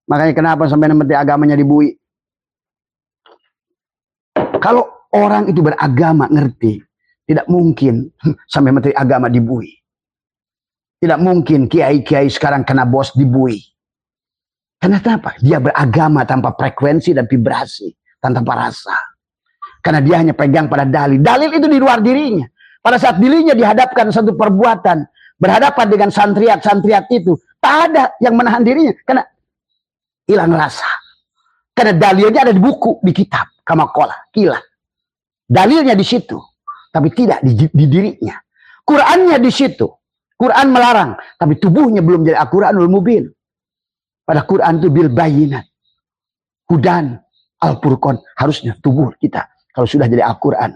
Makanya kenapa sampai nanti agamanya dibui. Kalau orang itu beragama ngerti, tidak mungkin sampai menteri agama dibui. Tidak mungkin kiai-kiai sekarang kena bos dibui. Karena apa? Dia beragama tanpa frekuensi dan vibrasi, tanpa rasa. Karena dia hanya pegang pada dalil. Dalil itu di luar dirinya. Pada saat dirinya dihadapkan satu perbuatan, berhadapan dengan santriat-santriat itu, tak ada yang menahan dirinya. Karena hilang rasa. Karena dalilnya ada di buku, di kitab, kamakola, kilah. Dalilnya di situ, tapi tidak di dirinya. Qurannya di situ. Quran melarang, tapi tubuhnya belum jadi Al-Quranul Mubin. Pada Quran itu bil bayinat. Hudan, Al-Furqan, harusnya tubuh kita kalau sudah jadi Al-Quran.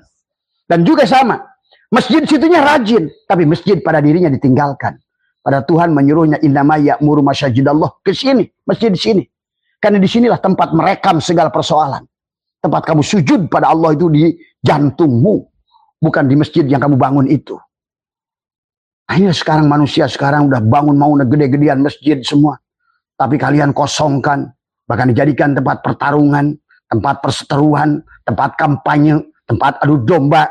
Dan juga sama, masjid situnya rajin, tapi masjid pada dirinya ditinggalkan. Pada Tuhan menyuruhnya innama ya'muru masajidallah, ke sini, masjid di sini. Karena disinilah tempat merekam segala persoalan. Tempat kamu sujud pada Allah itu di jantungmu, bukan di masjid yang kamu bangun itu. Akhirnya sekarang manusia sekarang udah bangun mau gede-gedean masjid semua. Tapi kalian kosongkan, bahkan dijadikan tempat pertarungan, tempat perseteruan, tempat kampanye, tempat adu domba.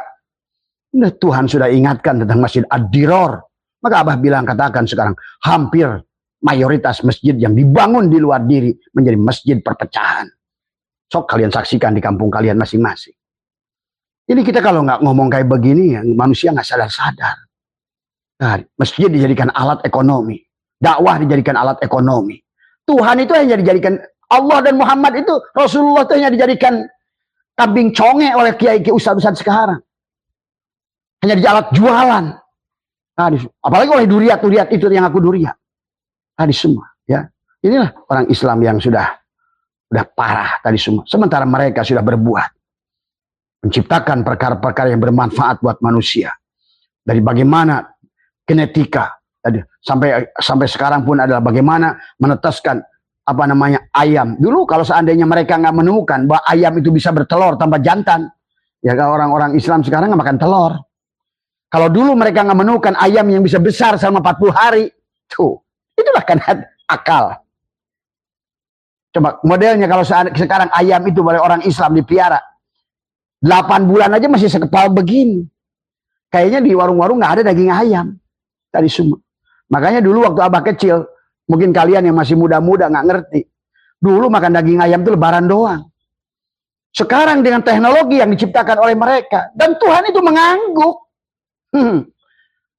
Nah, Tuhan sudah ingatkan tentang masjid ad-diror. Maka Abah bilang, katakan sekarang, hampir mayoritas masjid yang dibangun di luar diri menjadi masjid perpecahan. Sok kalian saksikan di kampung kalian masing-masing. Ini kita kalau nggak ngomong kayak begini, ya, manusia nggak sadar-sadar. Nah, masjid dijadikan alat ekonomi. Dakwah dijadikan alat ekonomi. Tuhan itu hanya dijadikan, Allah dan Muhammad itu, Rasulullah itu hanya dijadikan kambing conge oleh kiai-kiai ustadz-ustadz sekarang. Hanya jadi alat jualan. Nah, apalagi oleh duriat itu yang aku duriat. Tadi semua. Ya. Inilah orang Islam yang sudah parah tadi semua. Sementara mereka sudah berbuat. Menciptakan perkara-perkara yang bermanfaat buat manusia. Dari bagaimana genetika sampai sekarang pun adalah bagaimana menetaskan ayam. Dulu kalau seandainya mereka nggak menemukan bahwa ayam itu bisa bertelur tanpa jantan, ya orang-orang Islam sekarang nggak makan telur. Kalau dulu mereka nggak menemukan ayam yang bisa besar selama 40 hari, itulah kan akal. Coba modelnya kalau sekarang ayam itu oleh orang Islam dipiara 8 bulan aja masih sekepal begini. Kayaknya di warung-warung nggak ada daging ayam. Tadi semua. Makanya dulu waktu Abah kecil, mungkin kalian yang masih muda-muda nggak ngerti. Dulu makan daging ayam itu lebaran doang. Sekarang dengan teknologi yang diciptakan oleh mereka, dan Tuhan itu mengangguk.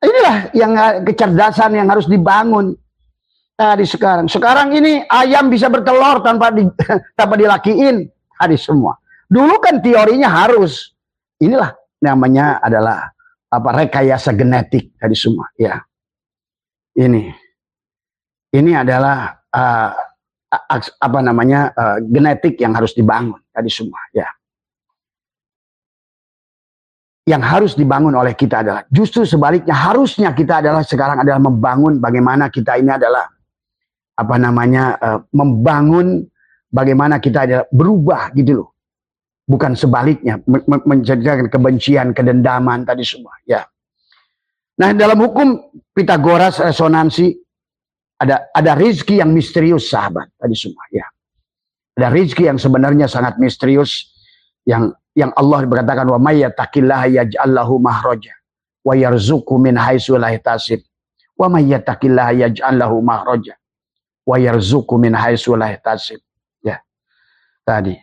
Inilah yang kecerdasan yang harus dibangun. Tadi sekarang ini ayam bisa bertelur tanpa dilakiin. Tadi semua. Dulu kan teorinya harus. Inilah namanya adalah rekayasa genetik tadi semua, ya. Ini adalah genetik yang harus dibangun tadi semua, ya. Yang harus dibangun oleh kita adalah justru sebaliknya, harusnya kita adalah sekarang adalah membangun bagaimana kita ini adalah membangun bagaimana kita adalah berubah gitu loh. Bukan sebaliknya, menjadikan kebencian, kedendaman tadi semua, ya. Nah, dalam hukum Pitagoras resonansi ada rizki yang misterius, sahabat, tadi semua, ya. Ada rizki yang sebenarnya sangat misterius yang Allah berkatakan wa may yattaqillaha yaj'al lahu makhraja wa yarzuqhu min haitsu la yahtasib. Wa may yattaqillaha yaj'al lahu makhraja wa yarzuqhu min haitsu la yahtasib. Ya. Tadi.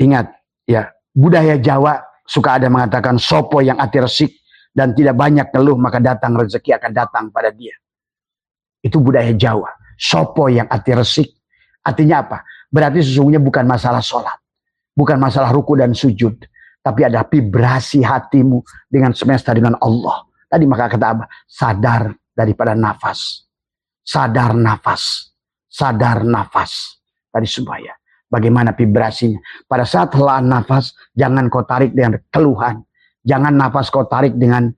Ingat, ya, budaya Jawa suka ada mengatakan sopo yang ati resik dan tidak banyak keluh maka datang rezeki akan datang pada dia. Itu budaya Jawa. Sopo yang ati resik. Artinya apa? Berarti sesungguhnya bukan masalah sholat. Bukan masalah ruku dan sujud. Tapi ada vibrasi hatimu dengan semesta dengan Allah. Tadi maka kata Abah, sadar daripada nafas. Sadar nafas. Sadar nafas. Tadi supaya. Bagaimana vibrasinya. Pada saat helaan nafas, jangan kau tarik dengan keluhan. Jangan nafas kau tarik dengan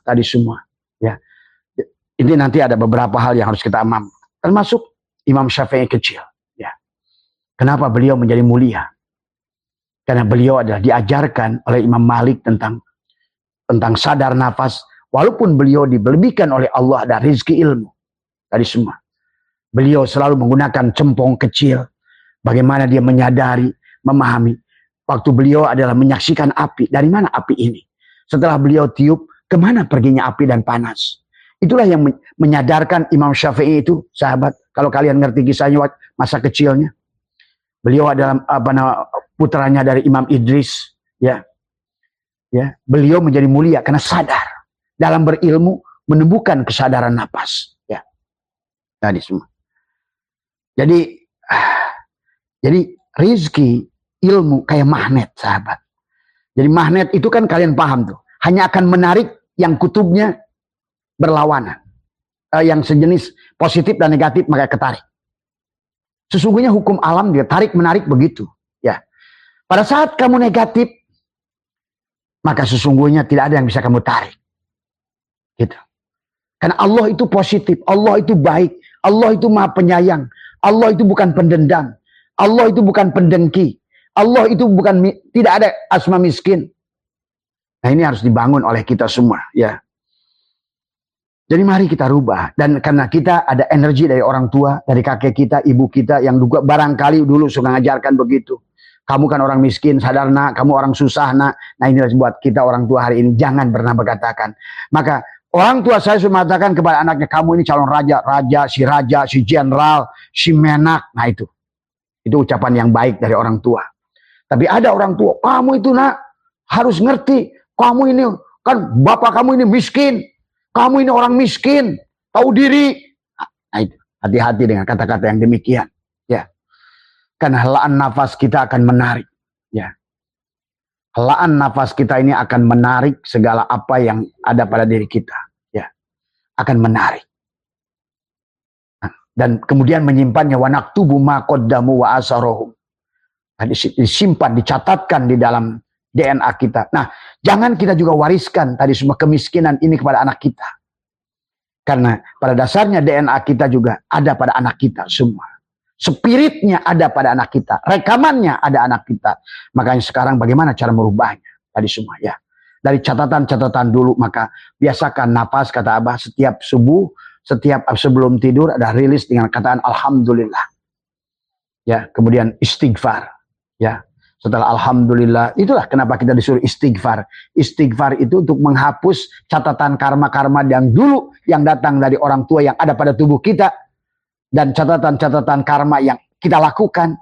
tadi semua. Ya. Ini nanti ada beberapa hal yang harus kita amam. Termasuk Imam Syafi'i kecil. Ya. Kenapa beliau menjadi mulia? Karena beliau adalah diajarkan oleh Imam Malik tentang sadar nafas. Walaupun beliau dibelebihkan oleh Allah dari rezeki ilmu. Tadi semua. Beliau selalu menggunakan cempong kecil. Bagaimana dia menyadari, memahami. Waktu beliau adalah menyaksikan api. Dari mana api ini? Setelah beliau tiup, kemana perginya api dan panas? Itulah yang menyadarkan Imam Syafi'i itu, sahabat. Kalau kalian ngerti kisahnya masa kecilnya. Beliau adalah putranya dari Imam Idris, ya. Ya, beliau menjadi mulia karena sadar dalam berilmu, menemukan kesadaran nafas, ya. Tadi semua. Jadi rizki, ilmu kayak magnet, sahabat. Jadi magnet itu kan kalian paham tuh, hanya akan menarik yang kutubnya berlawanan, yang sejenis positif dan negatif, maka ketarik. Sesungguhnya hukum alam dia tarik menarik begitu, ya. Pada saat kamu negatif, maka sesungguhnya tidak ada yang bisa kamu tarik, gitu. Karena Allah itu positif, Allah itu baik, Allah itu maha penyayang, Allah itu bukan pendendam, Allah itu bukan pendengki, Allah itu bukan, tidak ada asma miskin. Nah, ini harus dibangun oleh kita semua, ya. Jadi mari kita rubah. Dan karena kita ada energi dari orang tua, dari kakek kita, ibu kita, yang juga barangkali dulu suka ngajarkan begitu. Kamu kan orang miskin, sadar nak, kamu orang susah nak. Nah, ini buat kita orang tua hari ini, jangan pernah berkatakan. Maka orang tua saya sudah mengatakan kepada anaknya, kamu ini calon raja, si jenderal, si menak. Nah, itu ucapan yang baik dari orang tua. Tapi ada orang tua, kamu itu nak harus ngerti, kamu ini kan bapak kamu ini miskin, kamu ini orang miskin, tahu diri. Nah, itu hati-hati dengan kata-kata yang demikian, ya. Karena helaan nafas kita akan menarik, ya. Helaan nafas kita ini akan menarik segala apa yang ada pada diri kita, ya. Akan menarik. Dan kemudian menyimpannya, wa naktubu ma qaddamu wa asarohum. Nah, disimpan, dicatatkan di dalam DNA kita. Nah, jangan kita juga wariskan tadi semua kemiskinan ini kepada anak kita. Karena pada dasarnya DNA kita juga ada pada anak kita semua. Spiritnya ada pada anak kita. Rekamannya ada anak kita. Makanya sekarang bagaimana cara merubahnya? Tadi semua, ya. Dari catatan-catatan dulu, maka biasakan napas, kata Abah, setiap subuh, setiap sebelum tidur ada rilis dengan kataan alhamdulillah. Ya, kemudian istighfar, ya. Setelah alhamdulillah, itulah kenapa kita disuruh istighfar. Istighfar itu untuk menghapus catatan karma-karma yang dulu yang datang dari orang tua yang ada pada tubuh kita, dan catatan-catatan karma yang kita lakukan.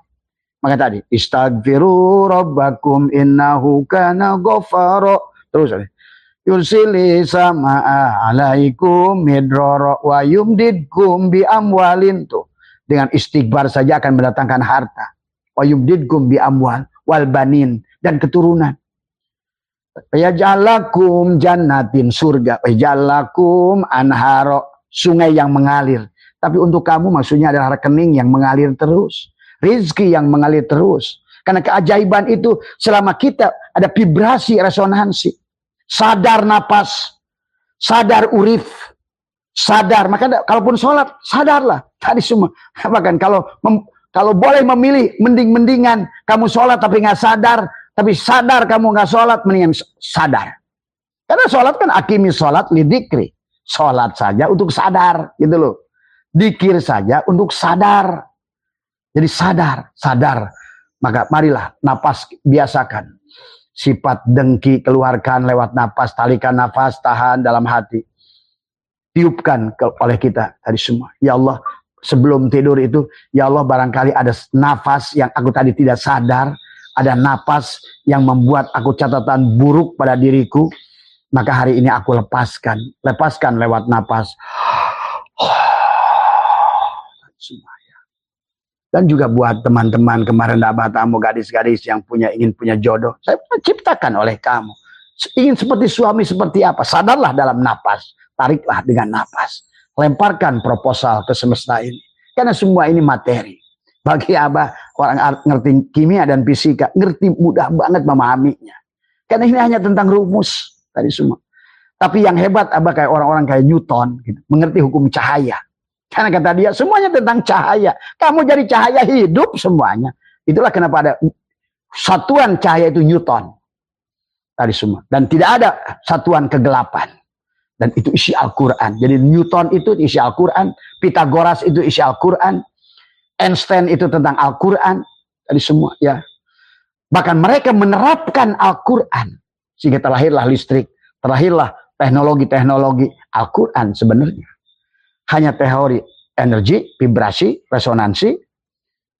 Maka tadi istaghfiru rabbakum innahu kana ghafara. Terus yursili sama'a alaikum midrara wa yumdidkum bi amwalin. Tuh, dengan istighfar saja akan mendatangkan harta. Wa yumdidkum bi amwal wal banin, dan keturunan. Yaj'alakum jannatin, surga. Yaj'alakum anharo, sungai yang mengalir. Tapi untuk kamu maksudnya adalah rekening yang mengalir terus, rizki yang mengalir terus. Karena keajaiban itu selama kita ada vibrasi, resonansi, sadar napas, sadar urif, sadar. Maka kalaupun sholat, sadarlah tadi semua. Bahkan kalau boleh memilih, mending-mendingan kamu sholat tapi nggak sadar, tapi sadar kamu nggak sholat, mendingan sadar. Karena sholat kan akimi sholat lidikri, sholat saja untuk sadar, gitu loh. Dikir saja untuk sadar. Jadi sadar. Maka marilah napas biasakan. Sifat dengki keluarkan lewat napas, talikan nafas, tahan dalam hati. Tiupkan oleh kita tadi semua. Ya Allah, sebelum tidur itu, ya Allah, barangkali ada nafas yang aku tadi tidak sadar, ada nafas yang membuat aku catatan buruk pada diriku, maka hari ini aku lepaskan lewat nafas. Dan juga buat teman-teman kemarin Abah tamu gadis-gadis yang ingin punya jodoh, saya ciptakan oleh kamu. Ingin seperti suami seperti apa? Sadarlah dalam napas, tariklah dengan napas. Lemparkan proposal ke semesta ini. Karena semua ini materi. Bagi Abah, orang ngerti kimia dan fisika, ngerti mudah banget memahaminya. Karena ini hanya tentang rumus tadi semua. Tapi yang hebat Abah kayak orang-orang kayak Newton, gitu, mengerti hukum cahaya. Karena kata dia semuanya tentang cahaya. Kamu jadi cahaya hidup semuanya. Itulah kenapa ada satuan cahaya itu Newton. Tadi semua. Dan tidak ada satuan kegelapan. Dan itu isi Al-Quran. Jadi Newton itu isi Al-Quran. Pythagoras itu isi Al-Quran. Einstein itu tentang Al-Quran. Tadi semua, ya. Bahkan mereka menerapkan Al-Quran. Sehingga terlahirlah listrik. Terlahirlah teknologi-teknologi Al-Quran sebenarnya. Hanya teori energi, vibrasi, resonansi.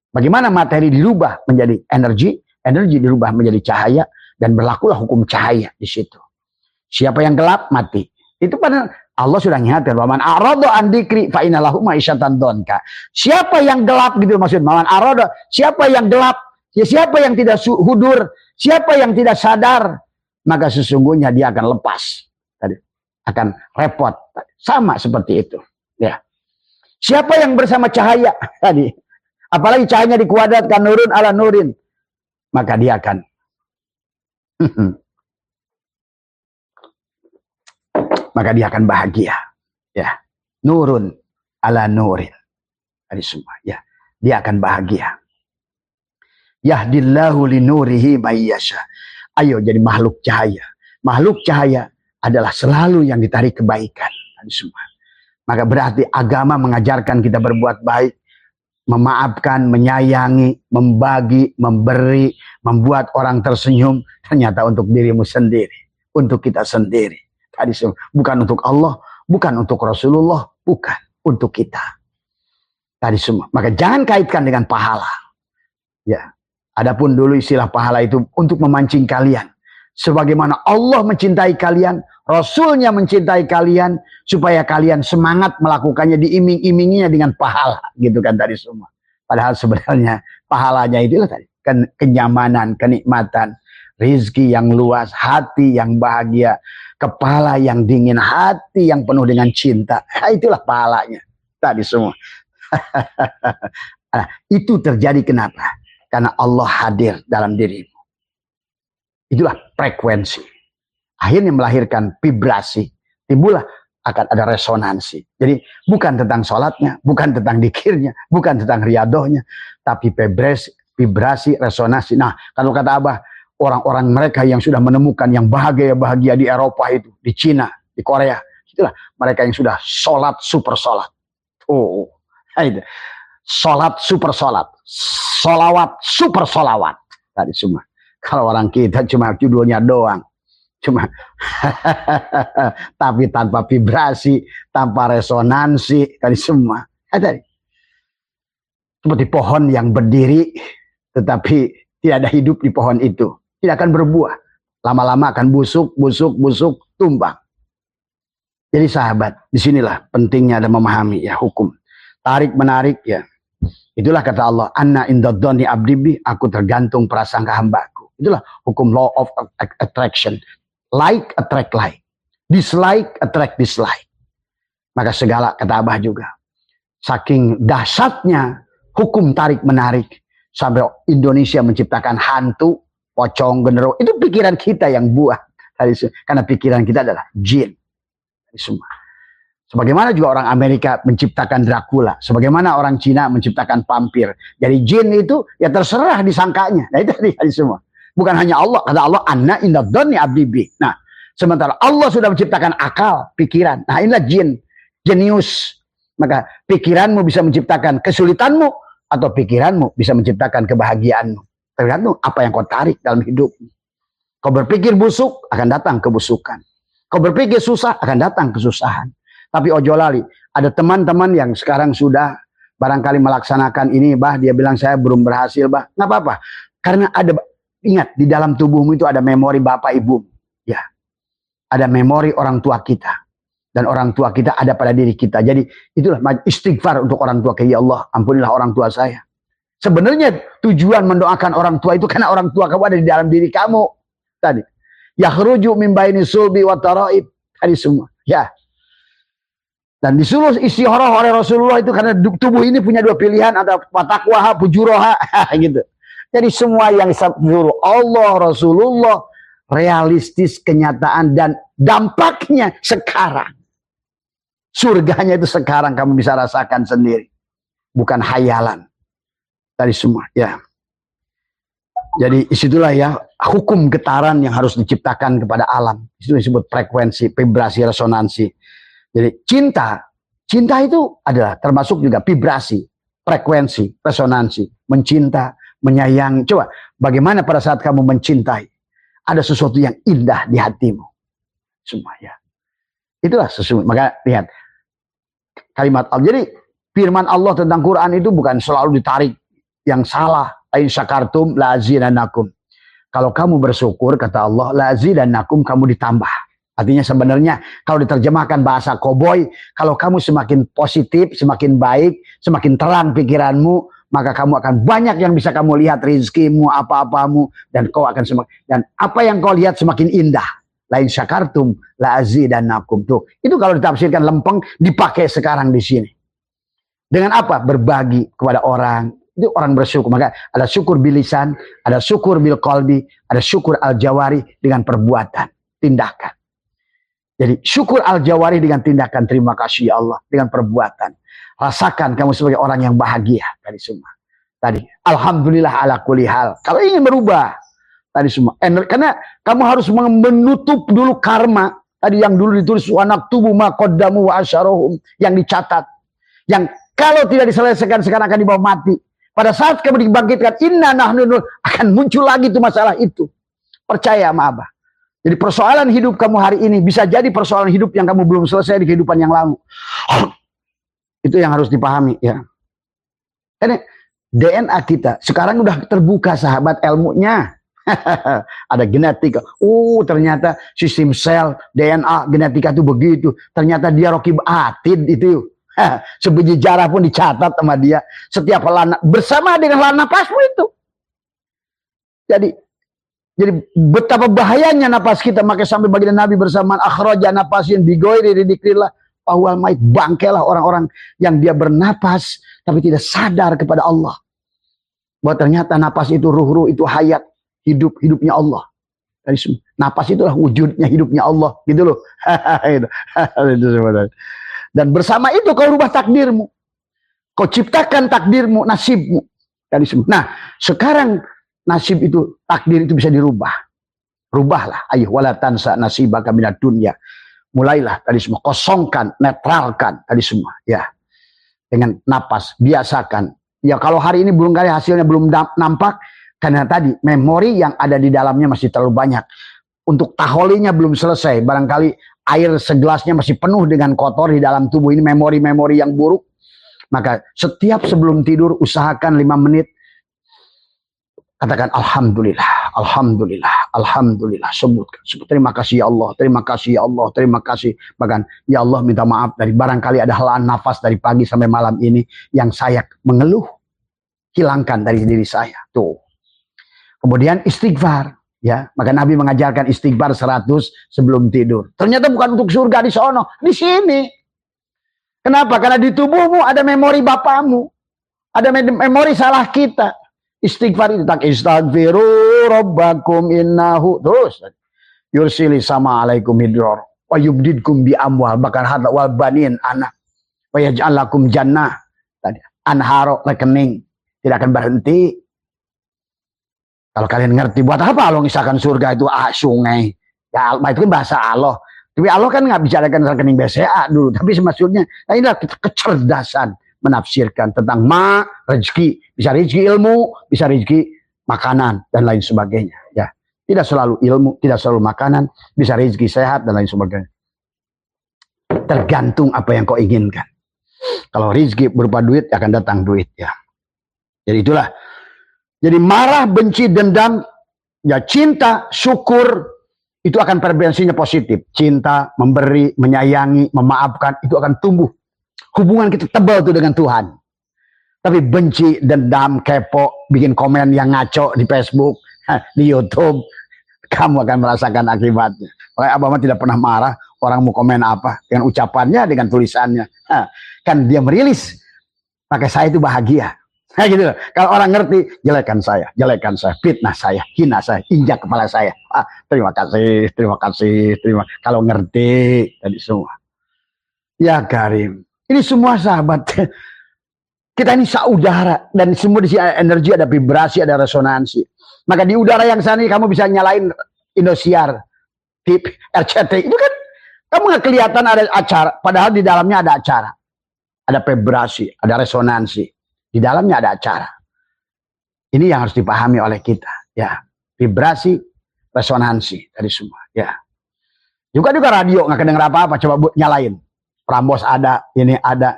Bagaimana materi dirubah menjadi energi, energi dirubah menjadi cahaya, dan berlakulah hukum cahaya di situ. Siapa yang gelap, mati. Itu pada Allah sudah ingatkan, waman arada an dzikri fa inna lahu ma'isyatan donka. Siapa yang gelap gitu maksud waman arada, siapa yang gelap, ya siapa yang tidak hudur, siapa yang tidak sadar, maka sesungguhnya dia akan lepas. Tadi akan repot. Sama seperti itu. Ya. Siapa yang bersama cahaya tadi, apalagi cahayanya dikuadratkan nurun ala nurin, maka dia akan maka dia akan bahagia. Ya, nurun ala nurin. Tadi semua. Ya, dia akan bahagia. Yahdillahu linurihi mayyasha. Ayo jadi makhluk cahaya. Makhluk cahaya adalah selalu yang ditarik kebaikan. Tadi semua. Maka berarti agama mengajarkan kita berbuat baik, memaafkan, menyayangi, membagi, memberi, membuat orang tersenyum. Ternyata untuk dirimu sendiri, untuk kita sendiri. Tadi semua. Bukan untuk Allah, bukan untuk Rasulullah, bukan untuk kita. Tadi semua. Maka jangan kaitkan dengan pahala. Ya. Adapun dulu istilah pahala itu untuk memancing kalian. Sebagaimana Allah mencintai kalian, Rasulnya mencintai kalian, supaya kalian semangat melakukannya, diiming-iminginya dengan pahala. Gitu kan tadi semua. Padahal sebenarnya pahalanya itulah tadi. Kenyamanan, kenikmatan, rizki yang luas, hati yang bahagia, kepala yang dingin, hati yang penuh dengan cinta. Itulah pahalanya. Tadi semua. Nah, itu terjadi kenapa? Karena Allah hadir dalam dirimu. Itulah frekuensi. Akhirnya melahirkan vibrasi. Timbullah akan ada resonansi. Jadi bukan tentang sholatnya, bukan tentang dikirnya, bukan tentang riadohnya, tapi vibrasi, resonansi. Nah, kalau kata Abah, orang-orang mereka yang sudah menemukan yang bahagia-bahagia di Eropa itu, di Cina, di Korea, itulah mereka yang sudah sholat super sholat. Oh, itu. Sholat super sholat, sholawat super sholawat. Tadi semua. Kalau orang kita cuma judulnya doang, cuma tapi tanpa vibrasi, tanpa resonansi, tadi semua. Tadi seperti pohon yang berdiri, tetapi tidak ada hidup di pohon itu, tidak akan berbuah. Lama-lama akan busuk, tumbang. Jadi sahabat, disinilah pentingnya ada memahami ya hukum tarik menarik ya. Itulah kata Allah, anna indadoni abdibi, aku tergantung prasangka hambaku. Itulah hukum law of attraction. Like attract like, dislike attract dislike. Maka segala kata Abah juga, saking dahsyatnya hukum tarik menarik sampai Indonesia menciptakan hantu, pocong, genderuwo. Itu pikiran kita yang buat. Karena pikiran kita adalah jin. Semua. Sebagaimana juga orang Amerika menciptakan Dracula. Sebagaimana orang Cina menciptakan vampir. Jadi jin itu ya terserah disangkanya. Nah itu tadi semua. Bukan hanya Allah. Kata Allah, anna inna dhonni abdibi. Nah, sementara Allah sudah menciptakan akal, pikiran. Nah inilah jin. Jenius. Maka pikiranmu bisa menciptakan kesulitanmu. Atau pikiranmu bisa menciptakan kebahagiaanmu. Tergantung apa yang kau tarik dalam hidupmu. Kau berpikir busuk, akan datang kebusukan. Kau berpikir susah, akan datang kesusahan. Tapi ojo lali, ada teman-teman yang sekarang sudah barangkali melaksanakan ini, bah, dia bilang saya belum berhasil, bah. Nggak apa-apa. Karena ada, ingat, di dalam tubuhmu itu ada memori bapak ibu. Ya. Ada memori orang tua kita. Dan orang tua kita ada pada diri kita. Jadi itulah istighfar untuk orang tua. Ya Allah, ampunilah orang tua saya. Sebenarnya tujuan mendoakan orang tua itu karena orang tua kamu ada di dalam diri kamu. Tadi. Yakhruju min baini sulbi wa taraib. Tadi semua. Ya. Dan disuruh istikharah oleh Rasulullah itu karena tubuh ini punya dua pilihan, ada watakwaha, pujuroha, gitu. Jadi semua yang disuruh Allah, Rasulullah, realistis, kenyataan, dan dampaknya sekarang. Surganya itu sekarang kamu bisa rasakan sendiri. Bukan hayalan. Tadi semua, ya. Jadi disitulah ya, hukum getaran yang harus diciptakan kepada alam. Itu disebut frekuensi, vibrasi, resonansi. Jadi cinta itu adalah termasuk juga vibrasi, frekuensi, resonansi, mencinta, menyayangi. Coba bagaimana pada saat kamu mencintai, ada sesuatu yang indah di hatimu. Semua ya. Itulah sesungguhnya. Maka lihat kalimat Allah. Jadi firman Allah tentang Quran itu bukan selalu ditarik yang salah. Lain syakartum la azidannakum. Kalau kamu bersyukur, kata Allah, la azidannakum, kamu ditambah. Artinya sebenarnya kalau diterjemahkan bahasa koboi, kalau kamu semakin positif, semakin baik, semakin terang pikiranmu, maka kamu akan banyak yang bisa kamu lihat, rizkimu, apa-apamu, dan kau akan semakin, dan apa yang kau lihat semakin indah. Lain syakartum la azidannakum. Tuh, itu kalau ditafsirkan lempeng dipakai sekarang di sini. Dengan apa? Berbagi kepada orang. Itu orang bersyukur. Maka ada syukur bil lisan, ada syukur bil qalbi, ada syukur al jawari dengan perbuatan, tindakan. Jadi syukur al jawari dengan tindakan, terima kasih ya Allah, dengan perbuatan. Rasakan kamu sebagai orang yang bahagia tadi semua. Tadi alhamdulillah ala kulli hal. Kalau ingin berubah tadi semua. Karena kamu harus menutup dulu karma. Tadi yang dulu ditulis wanak tubuh maqaddamu wa asyarohum. Yang dicatat. Yang kalau tidak diselesaikan sekarang akan dibawa mati. Pada saat kamu dibangkitkan, inna nahnu akan muncul lagi itu masalah itu. Percaya sama Abah. Jadi persoalan hidup kamu hari ini bisa jadi persoalan hidup yang kamu belum selesai di kehidupan yang lalu. Itu yang harus dipahami ya. Karena DNA kita sekarang udah terbuka sahabat ilmunya. Ada genetika. Ternyata sistem sel, DNA, genetika itu begitu. Ternyata dia rokib atid itu. Sebiji jarah pun dicatat sama dia. Setiap lana, bersama dengan lana napasmu itu. Jadi betapa bahayanya napas kita. Maka sampai baginda Nabi bersamaan akhraja napasin bigoiri ridikrillah. Pahwal mait, bangkelah orang-orang yang dia bernapas tapi tidak sadar kepada Allah. Bahwa ternyata napas itu ruh-ruh, itu hayat. Hidupnya Allah. Napas itulah wujudnya hidupnya Allah. Gitu loh. Dan bersama itu kau rubah takdirmu. Kau ciptakan takdirmu, nasibmu. Nah, sekarang nasib itu, takdir itu bisa dirubah. Rubahlah. Ayuh wala tansa nasibaka minad dunya. Mulailah tadi semua. Kosongkan, netralkan tadi semua. Ya. Dengan napas, biasakan. Ya kalau hari ini belum kali hasilnya belum nampak. Karena tadi memori yang ada di dalamnya masih terlalu banyak. Untuk taholinya belum selesai. Barangkali air segelasnya masih penuh dengan kotor di dalam tubuh. Ini memori-memori yang buruk. Maka setiap sebelum tidur usahakan 5 menit. Katakan alhamdulillah, alhamdulillah, alhamdulillah. Sebutkan. Terima kasih ya Allah, terima kasih ya Allah, terima kasih. Bahkan ya Allah minta maaf dari barangkali ada helaan nafas dari pagi sampai malam ini yang saya mengeluh. Hilangkan dari diri saya. Tuh. Kemudian istighfar, ya. Maka Nabi mengajarkan istighfar 100 sebelum tidur. Ternyata bukan untuk surga di sono, di sini. Kenapa? Karena di tubuhmu ada memori bapamu, ada memori salah kita. Istighfar itu tak istaghfiru rabbakum innahu terus yursili sama alaikum hidror wa yubdidkum bi amwal bakar hadla wal banin anak wa yaj'al lakum jannah tadi anharo rekening tidak akan berhenti. Kalau kalian ngerti buat apa Allah ngisahkan surga itu sungai. Ya itu kan bahasa Allah. Tapi Allah kan nggak bicarakan rekening BCA dulu. Tapi maksudnya, nah inilah kecerdasan menafsirkan tentang rezeki. Bisa rezeki ilmu, bisa rezeki makanan dan lain sebagainya. Ya, tidak selalu ilmu, tidak selalu makanan, bisa rezeki sehat dan lain sebagainya. Tergantung apa yang kau inginkan. Kalau rezeki berupa duit akan datang duit ya. Jadi itulah. Jadi marah, benci, dendam, ya cinta, syukur, itu akan frekuensinya positif. Cinta, memberi, menyayangi, memaafkan, itu akan tumbuh. Hubungan kita tebal tuh dengan Tuhan. Tapi benci, dendam, kepo, bikin komen yang ngaco di Facebook, di YouTube, kamu akan merasakan akibatnya. Makanya Abah tidak pernah marah, orang mau komen apa, dengan ucapannya, dengan tulisannya. Kan dia merilis, maka saya itu bahagia. Nah gitu loh. Kalau orang ngerti, jelekan saya, fitnah saya, hina saya, injak kepala saya. Terima kasih. Kalau ngerti tadi semua. Ya Karim, ini semua sahabat. Kita ini saudara dan semua di sini ada energi, ada vibrasi, ada resonansi. Maka di udara yang sana kamu bisa nyalain Indosiar, tip, RCT. Itu kan kamu nggak kelihatan ada acara, padahal di dalamnya ada acara, ada vibrasi, ada resonansi. Di dalamnya ada acara. Ini yang harus dipahami oleh kita. Ya, vibrasi, resonansi dari semua. Ya, Juga radio nggak kedenger apa-apa, coba nyalain. Prambos ada, ini ada.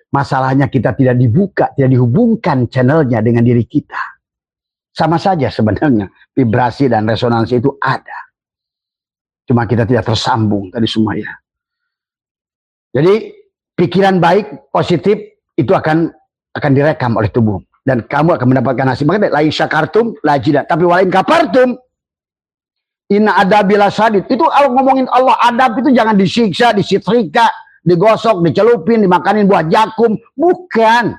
Masalahnya kita tidak dibuka, tidak dihubungkan channelnya dengan diri kita. Sama saja sebenarnya, vibrasi dan resonansi itu ada. Cuma kita tidak tersambung tadi semua ya. Jadi pikiran baik, positif itu akan direkam oleh tubuh. Dan kamu akan mendapatkan hasil. Makanya lain syakartum, lajidat. Tapi walain kapartum, inna adabila sadid. Itu kalau ngomongin Allah adab itu jangan disiksa, disetrika, digosok, dicelupin, dimakanin buah jakum. Bukan.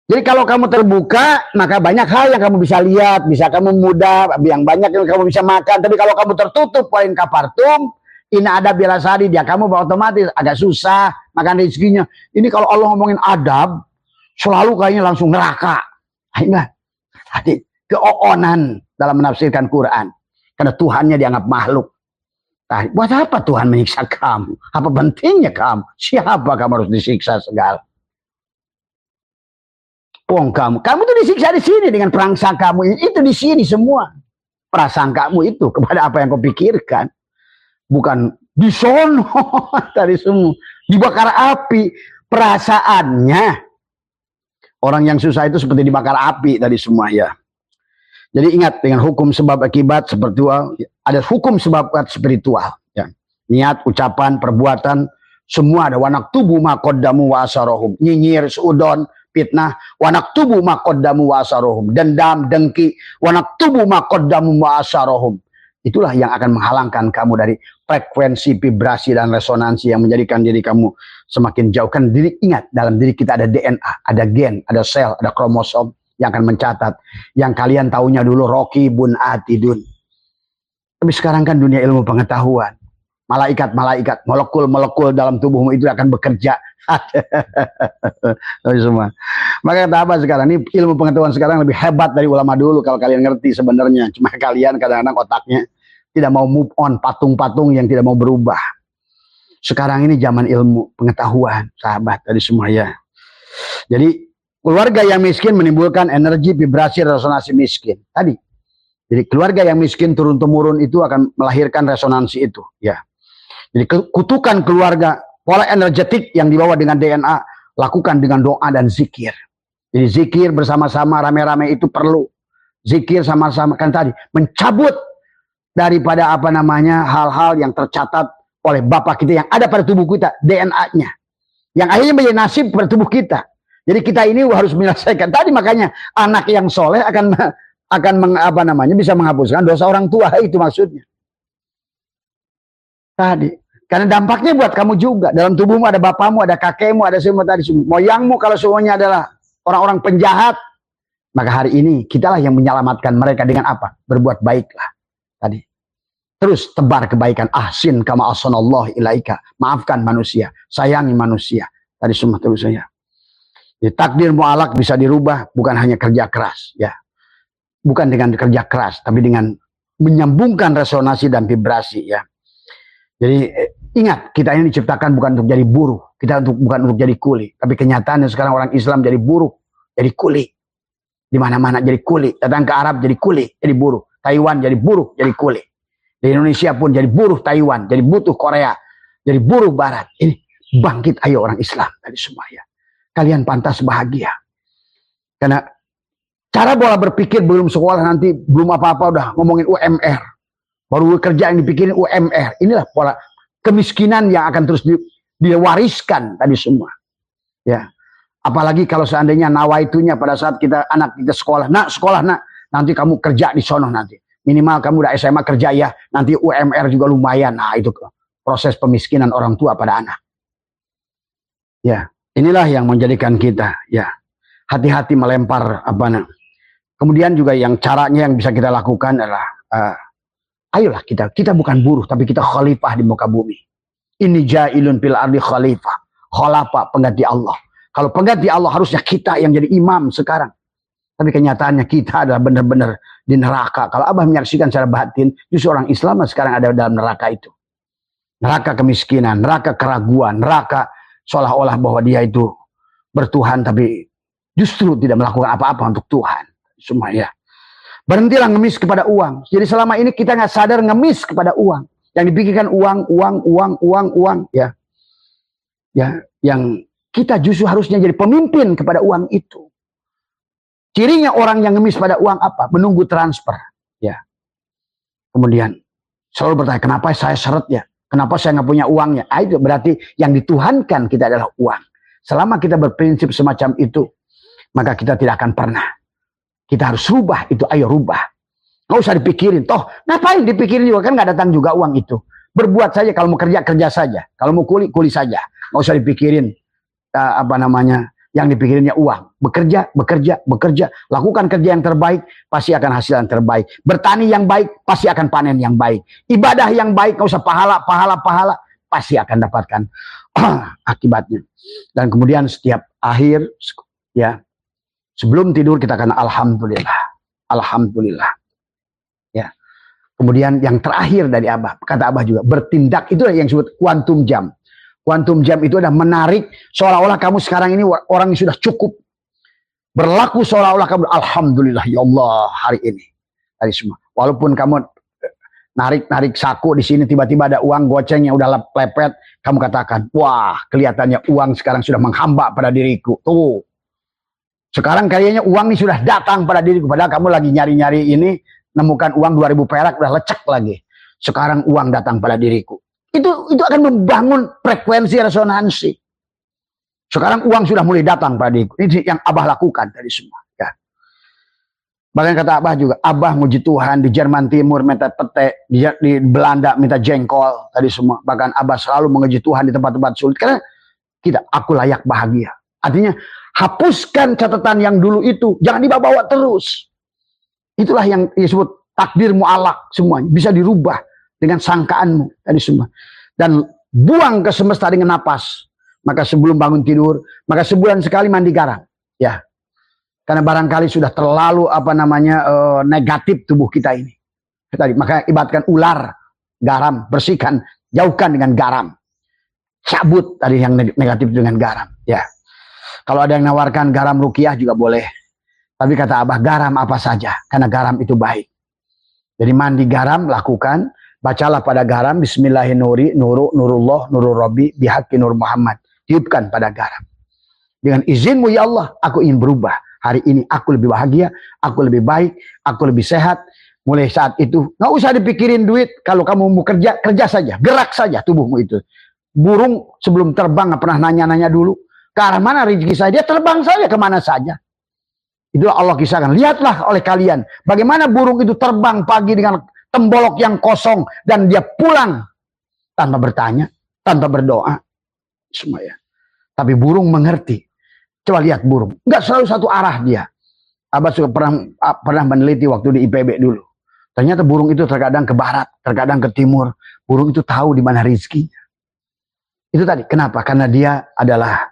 Jadi kalau kamu terbuka, maka banyak hal yang kamu bisa lihat, bisa kamu mudah, yang banyak yang kamu bisa makan. Tapi kalau kamu tertutup, poin kapartum, inna adabila sadid, ya kamu otomatis agak susah makan rezekinya. Ini kalau Allah ngomongin adab, selalu kayaknya langsung neraka. Enggak. Tadi keoonan dalam menafsirkan Quran. Karena Tuhannya dianggap makhluk. Nah, buat apa Tuhan menyiksa kamu? Apa pentingnya kamu? Siapa kamu harus disiksa segala? Kamu tuh disiksa di sini dengan prasangka kamu. Itu di sini semua. Prasangkamu itu kepada apa yang kau pikirkan. Bukan di sono tadi semua. Dibakar api. Perasaannya. Orang yang susah itu seperti dibakar api tadi semua ya. Jadi ingat dengan hukum sebab akibat spiritual, ada hukum sebab akibat spiritual. Ya. Niat, ucapan, perbuatan, semua ada. Wanak tubuh makodamu wa asarohum. Nyinyir, seudon, fitnah. Wanak tubuh makodamu wa asarohum. Dendam, dengki. Wanak tubuh makodamu wa asarohum. Itulah yang akan menghalangkan kamu dari frekuensi, vibrasi, dan resonansi yang menjadikan diri kamu semakin jauh. Kan diri, ingat, dalam diri kita ada DNA, ada gen, ada sel, ada kromosom yang akan mencatat. Yang kalian taunya dulu Rokibun Atidun. Tapi sekarang kan dunia ilmu pengetahuan. Malaikat-malaikat, molekul-molekul dalam tubuhmu itu akan bekerja. Semua. Maka kata apa sekarang? Ini ilmu pengetahuan sekarang lebih hebat dari ulama dulu kalau kalian ngerti sebenarnya. Cuma kalian kadang-kadang otaknya tidak mau move on, patung-patung yang tidak mau berubah. Sekarang ini zaman ilmu pengetahuan, sahabat dari semua ya. Jadi keluarga yang miskin menimbulkan energi, vibrasi, resonansi miskin. Tadi. Jadi keluarga yang miskin turun-temurun itu akan melahirkan resonansi itu. Ya. Jadi kutukan keluarga, pola energetik yang dibawa dengan DNA, lakukan dengan doa dan zikir. Jadi zikir bersama-sama, rame-rame itu perlu. Zikir sama-sama kan tadi. Mencabut daripada apa namanya hal-hal yang tercatat oleh Bapak kita yang ada pada tubuh kita, DNA-nya. Yang akhirnya menjadi nasib pada tubuh kita. Jadi kita ini harus menyelesaikan. Tadi makanya anak yang soleh akan bisa menghapuskan dosa orang tua, itu maksudnya. Tadi. Karena dampaknya buat kamu juga. Dalam tubuhmu ada bapakmu, ada kakekmu, ada semua tadi. Moyangmu kalau semuanya adalah orang-orang penjahat. Maka hari ini kitalah yang menyelamatkan mereka dengan apa? Berbuat baiklah. Tadi. Terus tebar kebaikan. Ahsin kama ahsanallahu ilaika. Maafkan manusia. Sayangi manusia. Tadi semua terus saya. Ya, takdir mu'alak bisa dirubah. Bukan hanya kerja keras. Ya. Bukan dengan kerja keras. Tapi dengan menyambungkan resonansi dan vibrasi. Ya. Jadi ingat, kita ini diciptakan bukan untuk jadi buruh. Kita bukan untuk jadi kuli. Tapi kenyataannya sekarang orang Islam jadi buruh. Jadi kuli. Di mana-mana jadi kuli. Datang ke Arab jadi kuli. Jadi buruh. Taiwan jadi buruh. Jadi kuli. Di Indonesia pun jadi buruh Taiwan. Jadi butuh Korea. Jadi buruh Barat. Ini bangkit ayo orang Islam. Tadi semua ya. Kalian pantas bahagia. Karena cara pola berpikir belum sekolah nanti. Belum apa-apa udah ngomongin UMR. Baru kerja yang dipikirin UMR. Inilah pola kemiskinan yang akan terus diwariskan tadi semua. Ya. Apalagi kalau seandainya nawaitunya pada saat kita anak kita sekolah. Nak, sekolah nak. Nanti kamu kerja di sono nanti. Minimal kamu udah SMA kerja ya. Nanti UMR juga lumayan. Nah, itu proses pemiskinan orang tua pada anak. Ya. Inilah yang menjadikan kita. Ya. Hati-hati melempar apa. Kemudian juga yang caranya yang bisa kita lakukan adalah ayolah kita bukan buruh, tapi kita khalifah di muka bumi. Ini ja'ilun fil ardi khalifah. Khalifah pengganti Allah. Kalau pengganti Allah harusnya kita yang jadi imam sekarang. Tapi kenyataannya kita adalah benar-benar di neraka. Kalau Abah menyaksikan secara batin, justru orang Islam sekarang ada dalam neraka itu. Neraka kemiskinan, neraka keraguan, neraka seolah-olah bahwa dia itu bertuhan, tapi justru tidak melakukan apa-apa untuk Tuhan. Semua ya. Berhentilah ngemis kepada uang. Jadi selama ini kita nggak sadar ngemis kepada uang. Yang dipikirkan uang, ya. Ya, yang kita justru harusnya jadi pemimpin kepada uang itu. Cirinya orang yang ngemis pada uang apa? Menunggu transfer, ya. Kemudian selalu bertanya, kenapa saya seret ya? Kenapa saya nggak punya uangnya? Itu berarti yang dituhankan kita adalah uang. Selama kita berprinsip semacam itu, maka kita tidak akan pernah. Kita harus rubah itu, ayo rubah. Nggak usah dipikirin. Toh, ngapain dipikirin juga? Kan nggak datang juga uang itu. Berbuat saja, kalau mau kerja, kerja saja. Kalau mau kuli, kuli saja. Nggak usah dipikirin, yang dipikirinnya uang. Bekerja, bekerja, bekerja. Lakukan kerja yang terbaik, pasti akan hasil yang terbaik. Bertani yang baik, pasti akan panen yang baik. Ibadah yang baik, nggak usah pahala, pasti akan dapatkan akibatnya. Dan kemudian setiap akhir, ya, sebelum tidur kita akan alhamdulillah. Alhamdulillah. Ya. Kemudian yang terakhir dari Abah, kata Abah juga, bertindak itu yang disebut quantum jam. Quantum jam itu adalah menarik seolah-olah kamu sekarang ini orang yang sudah cukup. Berlaku seolah-olah kamu alhamdulillah ya Allah hari ini. Tadi semua. Walaupun kamu narik saku di sini tiba-tiba ada uang goceng yang udah lepet, kamu katakan, wah, kelihatannya uang sekarang sudah menghamba pada diriku. Tuh. Sekarang kayaknya uang ini sudah datang pada diriku. Padahal kamu lagi nyari-nyari ini, nemukan uang 2000 perak, udah lecek lagi. Sekarang uang datang pada diriku. Itu akan membangun frekuensi resonansi. Sekarang uang sudah mulai datang pada diriku. Ini yang Abah lakukan tadi semua. Ya. Bahkan kata Abah juga, Abah muji Tuhan di Jerman Timur minta pete, di Belanda minta jengkol tadi semua. Bahkan Abah selalu menguji Tuhan di tempat-tempat sulit. Karena aku layak bahagia. Artinya, hapuskan catatan yang dulu itu. Jangan dibawa-bawa terus. Itulah yang disebut takdir mu'alak semuanya. Bisa dirubah dengan sangkaanmu tadi semua. Dan buang ke semesta dengan napas. Maka sebelum bangun tidur, maka sebulan sekali mandi garam. Ya. Karena barangkali sudah terlalu negatif tubuh kita ini. Tadi, maka ibaratkan ular, garam, bersihkan, jauhkan dengan garam. Cabut tadi yang negatif dengan garam. Ya. Kalau ada yang nawarkan garam rukiah juga boleh. Tapi kata Abah, garam apa saja. Karena garam itu baik. Jadi mandi garam, lakukan. Bacalah pada garam. Bismillahirrahmanirrahim. Nurullah, nurul Rabbi, bihaqi nur Muhammad. Tiupkan pada garam. Dengan izinmu ya Allah, aku ingin berubah. Hari ini aku lebih bahagia. Aku lebih baik. Aku lebih sehat. Mulai saat itu, nggak usah dipikirin duit. Kalau kamu mau kerja, kerja saja. Gerak saja tubuhmu itu. Burung sebelum terbang nggak pernah nanya-nanya dulu. Ke arah mana rezeki saya? Dia terbang saja kemana saja. Itulah Allah kisahkan. Lihatlah oleh kalian. Bagaimana burung itu terbang pagi dengan tembolok yang kosong. Dan dia pulang. Tanpa bertanya. Tanpa berdoa. Semua ya. Tapi burung mengerti. Coba lihat burung. Nggak selalu satu arah dia. Abah juga pernah meneliti waktu di IPB dulu. Ternyata burung itu terkadang ke barat. Terkadang ke timur. Burung itu tahu di mana rezekinya. Itu tadi. Kenapa? Karena dia adalah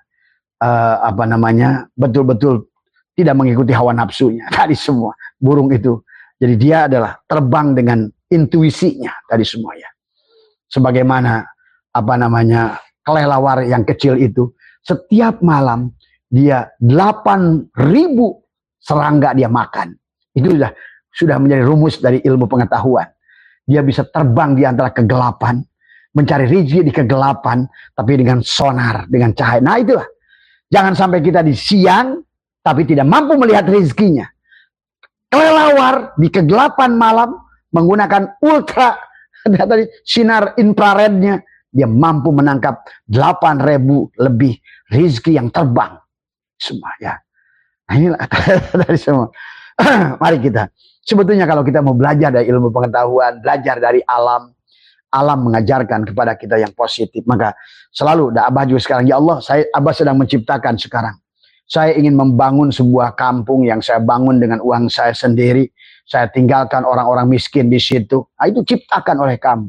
betul-betul tidak mengikuti hawa nafsunya tadi semua burung itu. Jadi dia adalah terbang dengan intuisinya tadi semua ya. Sebagaimana kelelawar yang kecil itu setiap malam dia 8.000 serangga dia makan. Itu sudah menjadi rumus dari ilmu pengetahuan. Dia bisa terbang di antara kegelapan, mencari rezeki di kegelapan, tapi dengan sonar, dengan cahaya. Nah itulah. Jangan sampai kita di siang, tapi tidak mampu melihat rezekinya. Kelelawar di kegelapan malam, menggunakan ultra, tadi sinar infrarednya, dia mampu menangkap 8.000 lebih rezeki yang terbang. Semua ya. Nah inilah dari semua. Mari kita. Sebetulnya kalau kita mau belajar dari ilmu pengetahuan, belajar dari alam, alam mengajarkan kepada kita yang positif. Maka selalu, Abah juga sekarang, ya Allah, Abah sedang menciptakan sekarang. Saya ingin membangun sebuah kampung yang saya bangun dengan uang saya sendiri. Saya tinggalkan orang-orang miskin di situ. Nah, itu ciptakan oleh kamu.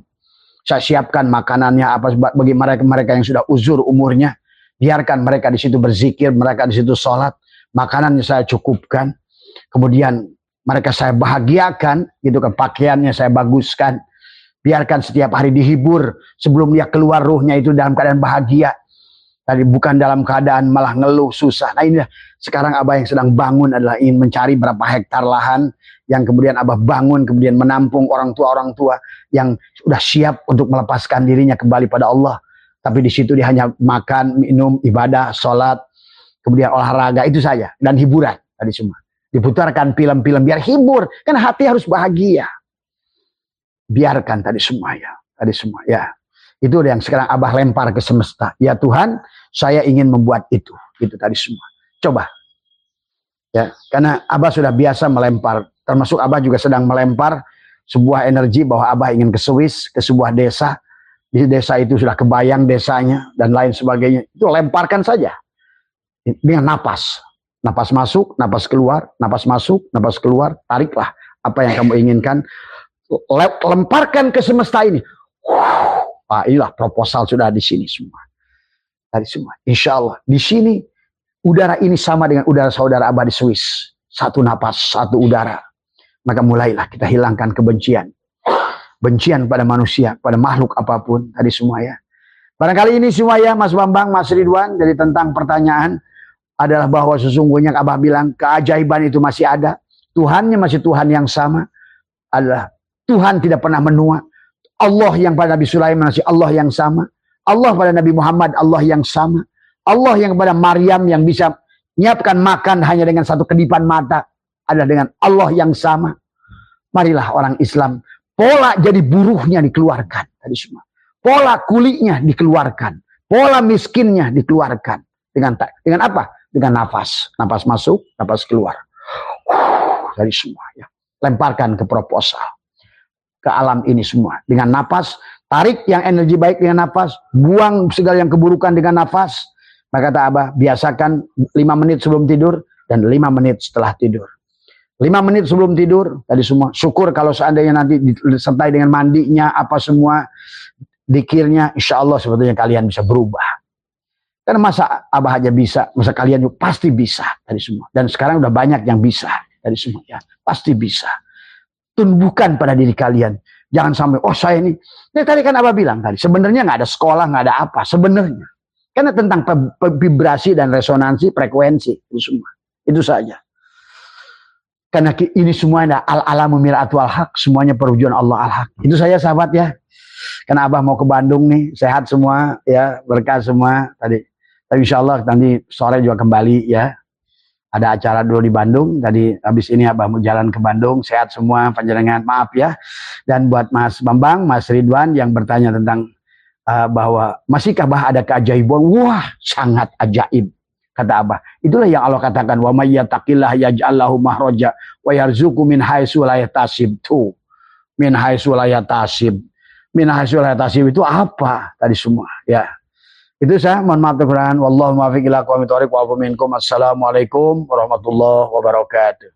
Saya siapkan makanannya apa bagi mereka yang sudah uzur umurnya. Biarkan mereka di situ berzikir, mereka di situ sholat. Makanannya saya cukupkan. Kemudian mereka saya bahagiakan, gitu kan, pakaiannya saya baguskan. Biarkan setiap hari dihibur sebelum dia keluar ruhnya itu dalam keadaan bahagia. Tadi bukan dalam keadaan malah ngeluh susah. Nah ini sekarang Abah yang sedang bangun adalah ingin mencari berapa hektar lahan yang kemudian Abah bangun, kemudian menampung orang tua yang sudah siap untuk melepaskan dirinya kembali pada Allah. Tapi di situ dia hanya makan, minum, ibadah, sholat, kemudian olahraga, itu saja. Dan hiburan tadi semua. Diputarkan film-film biar hibur. Kan hati harus bahagia. Biarkan tadi semua ya. Tadi semua ya. Itu yang sekarang Abah lempar ke semesta. Ya Tuhan, saya ingin membuat itu. Itu tadi semua. Coba. Ya, karena Abah sudah biasa melempar. Termasuk Abah juga sedang melempar sebuah energi bahwa Abah ingin ke Swiss, ke sebuah desa. Di desa itu sudah kebayang desanya dan lain sebagainya. Itu lemparkan saja. Dengan napas. Napas masuk, napas keluar, napas masuk, napas keluar. Tariklah apa yang kamu inginkan. Lemparkan ke semesta ini. Inilah proposal sudah di sini semua. Dari semua. Insya Allah. Di sini udara ini sama dengan udara saudara Abah di Swiss. Satu napas, satu udara. Maka mulailah kita hilangkan kebencian. Bencian pada manusia, pada makhluk apapun. Tadi semua ya. Barangkali ini semua ya Mas Bambang, Mas Ridwan. Jadi tentang pertanyaan adalah bahwa sesungguhnya Abah bilang keajaiban itu masih ada. Tuhannya masih Tuhan yang sama. Adalah Tuhan tidak pernah menua. Allah yang pada Nabi Sulaiman masih Allah yang sama. Allah pada Nabi Muhammad Allah yang sama. Allah yang kepada Maryam yang bisa menyiapkan makan hanya dengan satu kedipan mata adalah dengan Allah yang sama. Marilah orang Islam pola jadi buruhnya dikeluarkan tadi semua. Pola kulinya dikeluarkan. Pola miskinnya dikeluarkan. Dengan apa? Dengan nafas. Nafas masuk, nafas keluar. Dari semua ya. Lemparkan ke proposal. Ke alam ini semua. Dengan nafas, tarik yang energi baik dengan nafas, buang segala yang keburukan dengan nafas. Maka kata Abah, biasakan 5 menit sebelum tidur dan 5 menit setelah tidur. 5 menit sebelum tidur, tadi semua. Syukur kalau seandainya nanti disertai dengan mandinya, apa semua, dikirnya, insya Allah sebetulnya kalian bisa berubah. Karena masa Abah aja bisa, masa kalian juga pasti bisa, tadi semua. Dan sekarang udah banyak yang bisa, tadi semua ya, pasti bisa. Tumbuhkan pada diri kalian. Jangan sampai, oh saya ini tadi kan Abah bilang tadi, sebenarnya nggak ada sekolah, nggak ada apa, sebenarnya. Karena tentang vibrasi dan resonansi, frekuensi, itu semua. Itu saja. Karena ini semua ada al-alamu mir'atul haq, semuanya perwujudan Allah al-haq. Itu saja sahabat ya. Karena Abah mau ke Bandung nih, sehat semua, ya berkah semua tadi. Tapi insya Allah nanti sore juga kembali ya. Ada acara dulu di Bandung, tadi habis ini Abah mau jalan ke Bandung, sehat semua, panjenengan maaf ya. Dan buat Mas Bambang, Mas Ridwan yang bertanya tentang bahwa masihkah Abah ada keajaiban? Wah, sangat ajaib, kata Abah. Itulah yang Allah katakan, wa may yattaqillah yaj'al lahu mahraja wa yarzuqhu min haitsu la yahtasib. Tuh, min haitsu la yahtasib. Min haitsu la yahtasib itu apa? Tadi semua, ya. Itu saya mohon maaf kekurangan. Wallahu muwaffiq ila aqwamit thoriq wa afu minkum. Assalamualaikum warahmatullahi wabarakatuh.